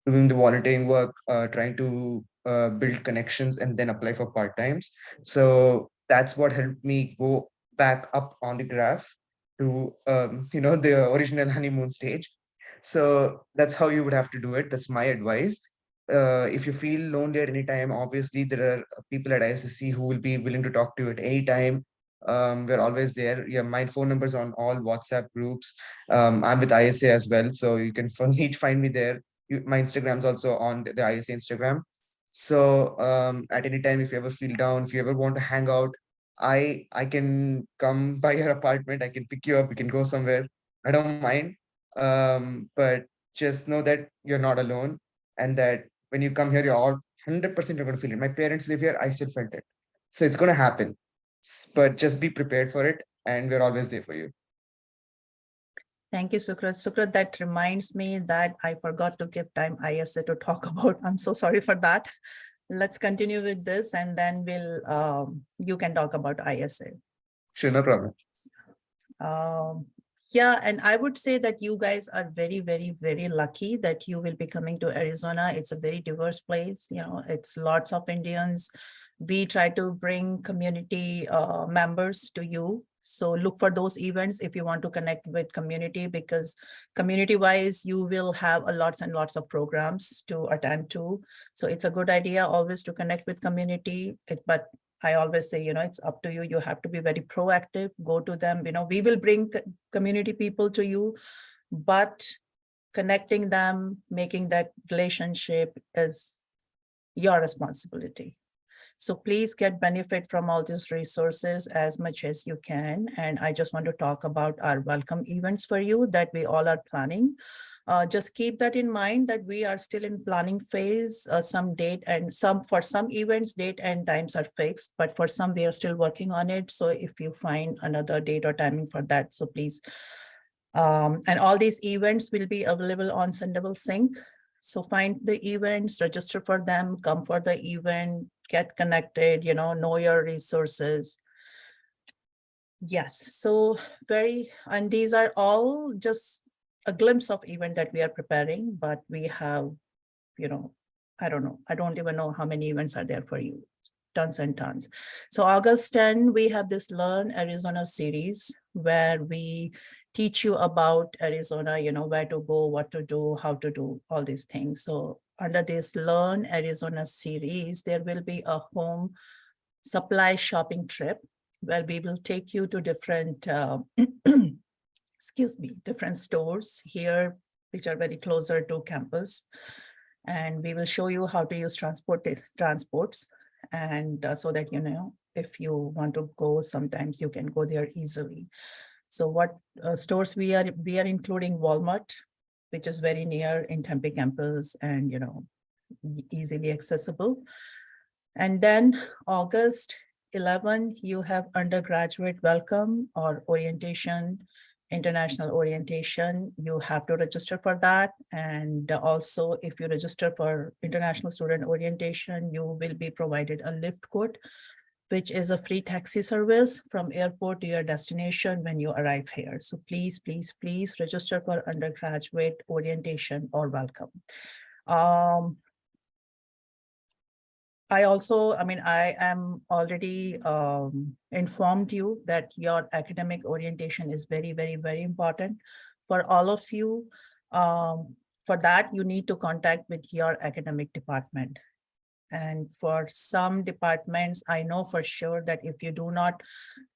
doing the volunteering work, trying to build connections and then apply for part-times. So that's what helped me go back up on the graph to the original honeymoon stage. So that's how you would have to do it. That's my advice. If you feel lonely at any time, obviously there are people at ISSC who will be willing to talk to you at any time. We're always there. Yeah, my phone numbers on all WhatsApp groups. I'm with ISA as well, so you can find me there. My Instagram's also on the ISA Instagram. So at any time, if you ever feel down, if you ever want to hang out, I can come by your apartment. I can pick you up. We can go somewhere. I don't mind. But just know that you're not alone, and that when you come here, you're all 100% you're going to feel it. My parents live here. I still felt it, so it's going to happen. But just be prepared for it, and we're always there for you. Thank you, Sukrit. Sukrit, that reminds me that I forgot to give time ISA to talk about. I'm so sorry for that. Let's continue with this, and then you can talk about ISA. Sure, no problem. Yeah, and I would say that you guys are very, very, very lucky that you will be coming to Arizona. It's a very diverse place. It's lots of Indians. We try to bring community members to you. So look for those events if you want to connect with community, because community-wise, you will have lots and lots of programs to attend to. So it's a good idea always to connect with community. But I always say, it's up to you. You have to be very proactive. Go to them. We will bring community people to you, but connecting them, making that relationship is your responsibility. So please get benefit from all these resources as much as you can. And I just want to talk about our welcome events for you that we all are planning. Just keep that in mind that we are still in planning phase. Some date and for some events, date and times are fixed, but for some we are still working on it. So if you find another date or timing for that, so please. And all these events will be available on Sendable Sync. So find the events, register for them, come for the event, get connected, know your resources. Yes, so and these are all just a glimpse of event that we are preparing, but we have, I don't know. I don't even know how many events are there for you. Tons and tons. So August 10, we have this Learn Arizona series where we teach you about Arizona, where to go, what to do, how to do all these things. So under this Learn Arizona series, there will be a home supply shopping trip where we will take you to different, different stores here, which are very closer to campus. And we will show you how to use transports. And so that, if you want to go, sometimes you can go there easily. So what stores we are including Walmart, which is very near in Tempe campus and, easily accessible. And then August 11, you have undergraduate welcome or orientation, international orientation. You have to register for that. And also if you register for international student orientation, you will be provided a lift code, which is a free taxi service from airport to your destination when you arrive here. So please, please, please register for undergraduate orientation or welcome. I am already informed you that your academic orientation is very, very, very important for all of you. For that, you need to contact with your academic department. And for some departments, I know for sure that if you do not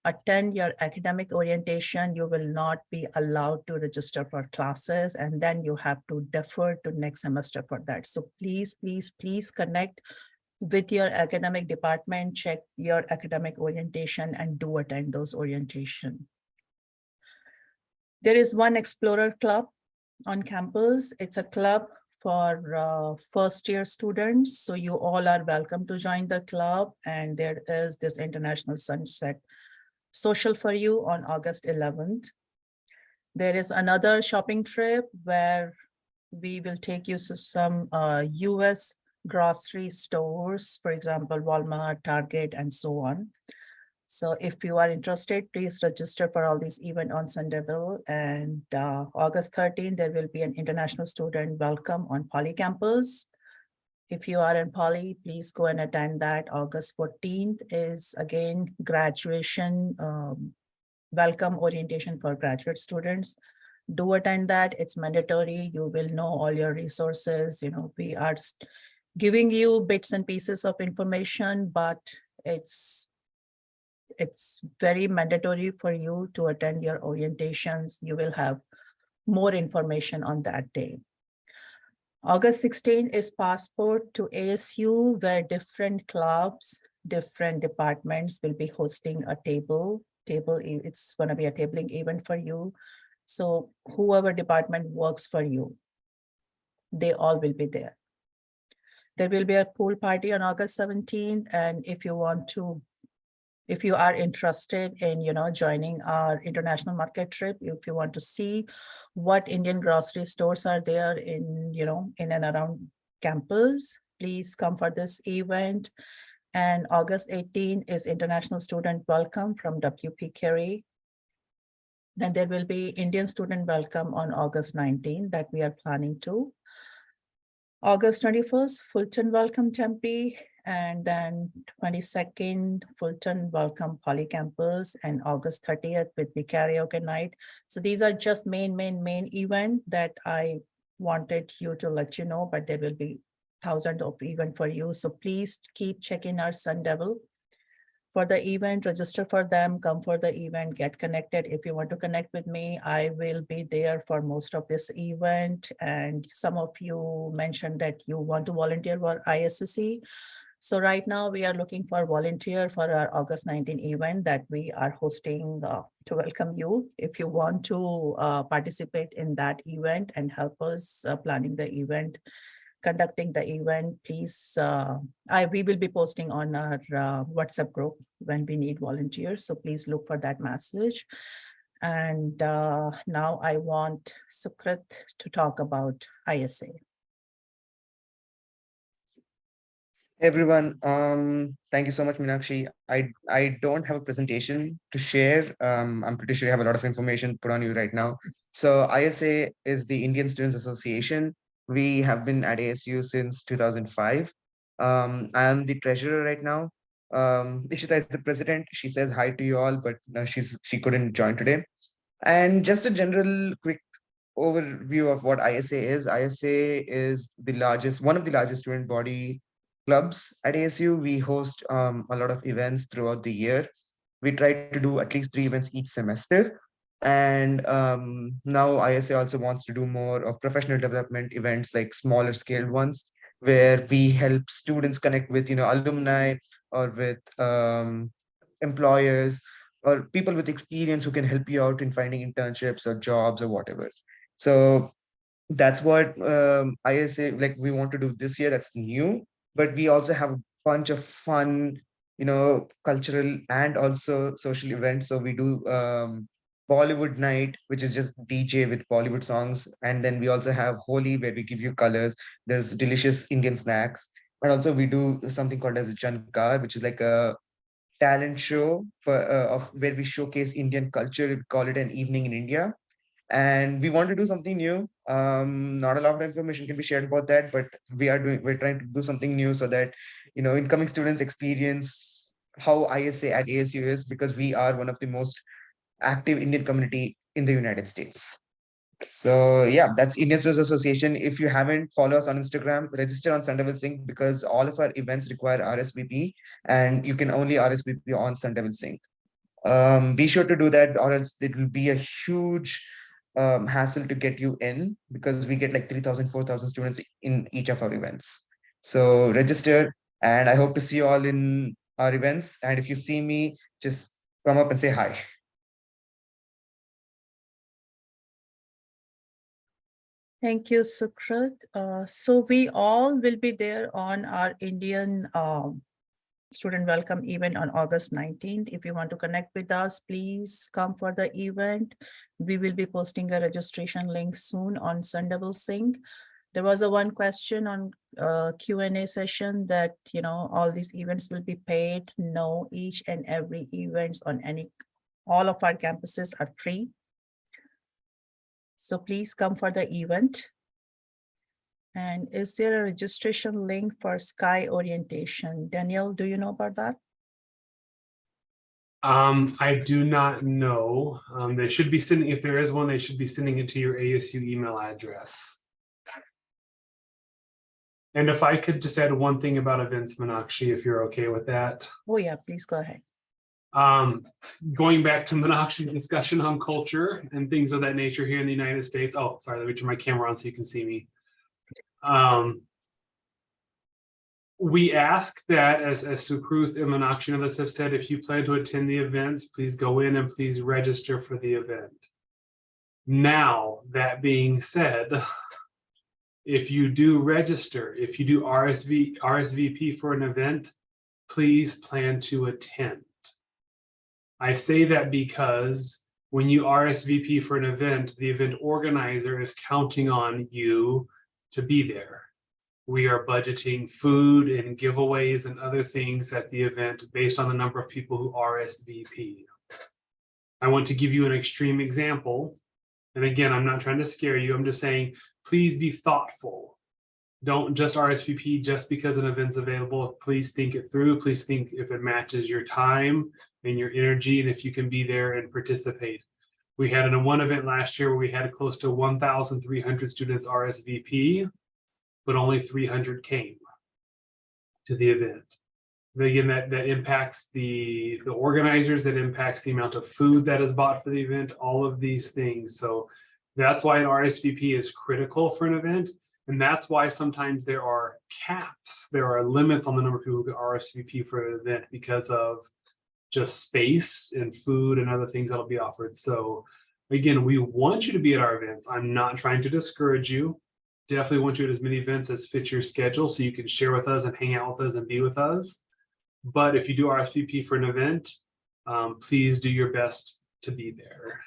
attend your academic orientation, you will not be allowed to register for classes, and then you have to defer to next semester for that. So please, please, please connect with your academic department, check your academic orientation, and do attend those orientation. There is one Explorer Club on campus. It's a club for first-year students. So you all are welcome to join the club. And there is this International Sunset Social for you on August 11th. There is another shopping trip where we will take you to some US grocery stores, for example, Walmart, Target, and so on. So if you are interested, please register for all these events on Sendable. And August 13th, there will be an international student welcome on Poly campus. If you are in Poly, please go and attend that. August 14th is again graduation welcome orientation for graduate students. Do attend that. It's mandatory. You will know all your resources. We are giving you bits and pieces of information, but it's very mandatory for you to attend your orientations. You will have more information on that day. August 16 is Passport to ASU, where different clubs, different departments will be hosting a it's going to be a tabling event for you. So whoever department works for you, they all will be there. There will be a pool party on August 17th. And if you are interested in, joining our international market trip, if you want to see what Indian grocery stores are there in and around campus, please come for this event. And August 18 is International Student Welcome from WP Carey. Then there will be Indian Student Welcome on August 19 that we are planning to. August 21st, Fulton Welcome Tempe, and then 22nd, Fulton Welcome Poly Campus, and August 30th with the karaoke night. So these are just main event that I wanted you to let you know, but there will be thousands of event for you. So please keep checking our Sun Devil for the event, register for them, come for the event, get connected. If you want to connect with me, I will be there for most of this event. And some of you mentioned that you want to volunteer for ISSC. So right now we are looking for volunteer for our August 19 event that we are hosting to welcome you. If you want to participate in that event and help us planning the event, conducting the event, please, we will be posting on our WhatsApp group when we need volunteers. So please look for that message. And now I want Sukrit to talk about ISA. Hey everyone, thank you so much, Meenakshi. I don't have a presentation to share. I'm pretty sure you have a lot of information put on you right now. So ISA is the Indian Students Association. We have been at ASU since 2005. I am the treasurer right now. Ishita is the president. She says hi to you all, but she couldn't join today. And just a general quick overview of what ISA is. ISA is one of the largest student body clubs at ASU. We host a lot of events throughout the year. We try to do at least 3 events each semester. And now ISA also wants to do more of professional development events, like smaller scaled ones, where we help students connect with alumni or with employers or people with experience who can help you out in finding internships or jobs or whatever. So that's what ISA, like, we want to do this year. That's new, but we also have a bunch of fun, cultural and also social events. So we do Bollywood night, which is just DJ with Bollywood songs, and then we also have Holi, where we give you colors. There's delicious Indian snacks, and also we do something called as Jankar, which is like a talent show of where we showcase Indian culture. We call it an evening in India, and we want to do something new. Not a lot of information can be shared about that, but we're trying to do something new so that incoming students experience how ISA at ASU is, because we are one of the most active Indian community in the United States. So yeah, that's Indian Students Association. If you haven't, follow us on Instagram, register on Sun Sync, because all of our events require RSVP, and you can only RSVP on Sun Sync. Be sure to do that, or else it will be a huge hassle to get you in, because we get like 3,000, 4,000 students in each of our events. So register, and I hope to see you all in our events. And if you see me, just come up and say hi. Thank you, Sukrit. So we all will be there on our Indian student welcome event on August 19th. If you want to connect with us, please come for the event. We will be posting a registration link soon on Sun Sync. There was one question on Q&A session that, all these events will be paid. No, each and every events on all of our campuses are free. So please come for the event. And is there a registration link for Sky orientation? Danielle, do you know about that? I do not know. They should be sending, if there is one, they should be sending it to your ASU email address. And if I could just add one thing about events, Meenakshi, if you're okay with that. Oh yeah, please go ahead. Going back to Meenakshi's discussion on culture and things of that nature here in the United States. Oh, sorry, let me turn my camera on so you can see me. We ask that, as Sukruth and Meenakshi and others have said, if you plan to attend the events, please go in and please register for the event. Now, that being said, if you do register, if you do RSVP for an event, please plan to attend. I say that because when you RSVP for an event, the event organizer is counting on you to be there. We are budgeting food and giveaways and other things at the event based on the number of people who RSVP. I want to give you an extreme example. And again, I'm not trying to scare you. I'm just saying, please be thoughtful. Don't just RSVP just because an event's available. Please think it through. Please think if it matches your time and your energy, and if you can be there and participate. We had one event last year where we had close to 1,300 students RSVP, but only 300 came to the event. Again, that impacts the organizers, that impacts the amount of food that is bought for the event, all of these things. So that's why an RSVP is critical for an event. And that's why sometimes there are caps, there are limits on the number of people who can RSVP for an event because of just space and food and other things that'll be offered. So again, we want you to be at our events. I'm not trying to discourage you. Definitely want you at as many events as fit your schedule so you can share with us and hang out with us and be with us. But if you do RSVP for an event, please do your best to be there.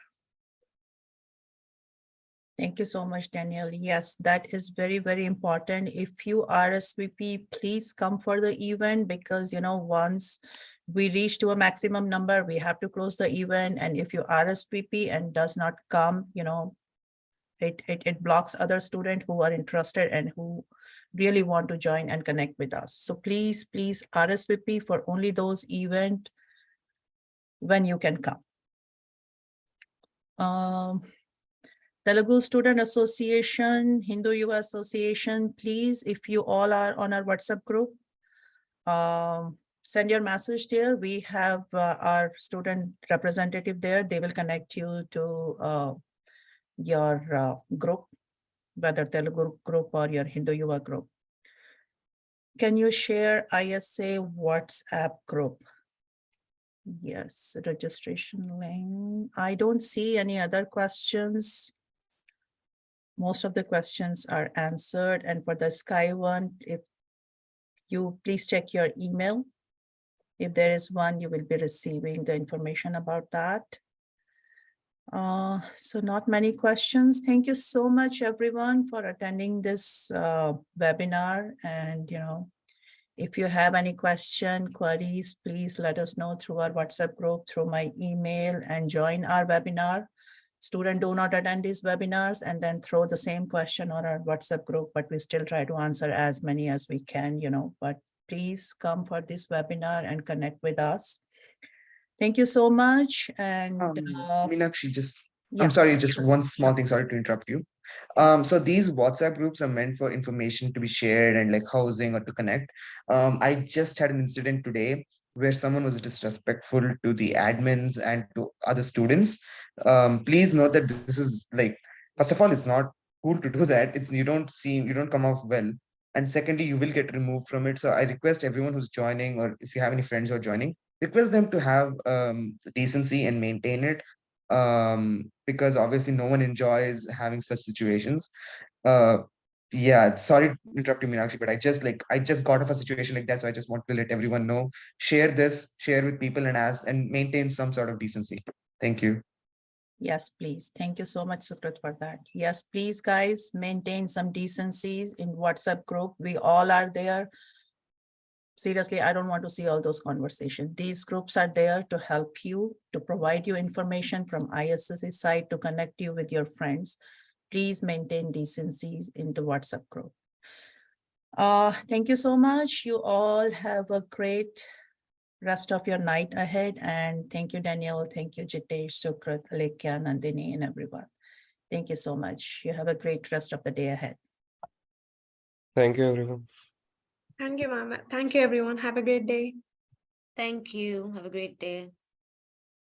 Thank you so much, Danielle. Yes, that is very, very important. If you RSVP, please come for the event because, once we reach to a maximum number, we have to close the event. And if you RSVP and does not come, it blocks other students who are interested and who really want to join and connect with us. So please RSVP for only those events when you can come. Telugu Student Association, Hindu Yuva Association, please, if you all are on our WhatsApp group, send your message there. We have our student representative there. They will connect you to your group, whether Telugu group or your Hindu Yuva group. Can you share ISA WhatsApp group? Yes, registration link. I don't see any other questions. Most of the questions are answered. And for the Sky one, if you please check your email. If there is one, you will be receiving the information about that. So not many questions. Thank you so much, everyone, for attending this webinar. And, if you have any question, queries, please let us know through our WhatsApp group, through my email, and join our webinar. Students do not attend these webinars and then throw the same question on our WhatsApp group, but we still try to answer as many as we can, but please come for this webinar and connect with us. Thank you so much. And Meenakshi, yeah. I'm sorry, just one small thing, sorry to interrupt you. So these WhatsApp groups are meant for information to be shared and like housing or to connect. I just had an incident today where someone was disrespectful to the admins and to other students. Please note that this is like, first of all, it's not cool to do that. You don't come off well. And secondly, you will get removed from it. So I request everyone who's joining, or if you have any friends who are joining, request them to have decency and maintain it. Because obviously no one enjoys having such situations. Yeah, sorry to interrupt you, Meenakshi, but I just got off a situation like that, so I just want to let everyone know. Share with people and maintain some sort of decency. Thank you. Yes, please. Thank you so much, Sukrit, for that. Yes, please, guys, maintain some decencies in WhatsApp group. We all are there. Seriously, I don't want to see all those conversations. These groups are there to help you, to provide you information from ISSC side, to connect you with your friends. Please maintain decencies in the WhatsApp group. Thank you so much. You all have a great rest of your night ahead. And thank you, Daniel. Thank you, Jitesh, Sukrit, Alekhya, Nandini, and everyone. Thank you so much. You have a great rest of the day ahead. Thank you, everyone. Thank you, ma'am. Thank you, everyone. Have a great day. Thank you. Have a great day.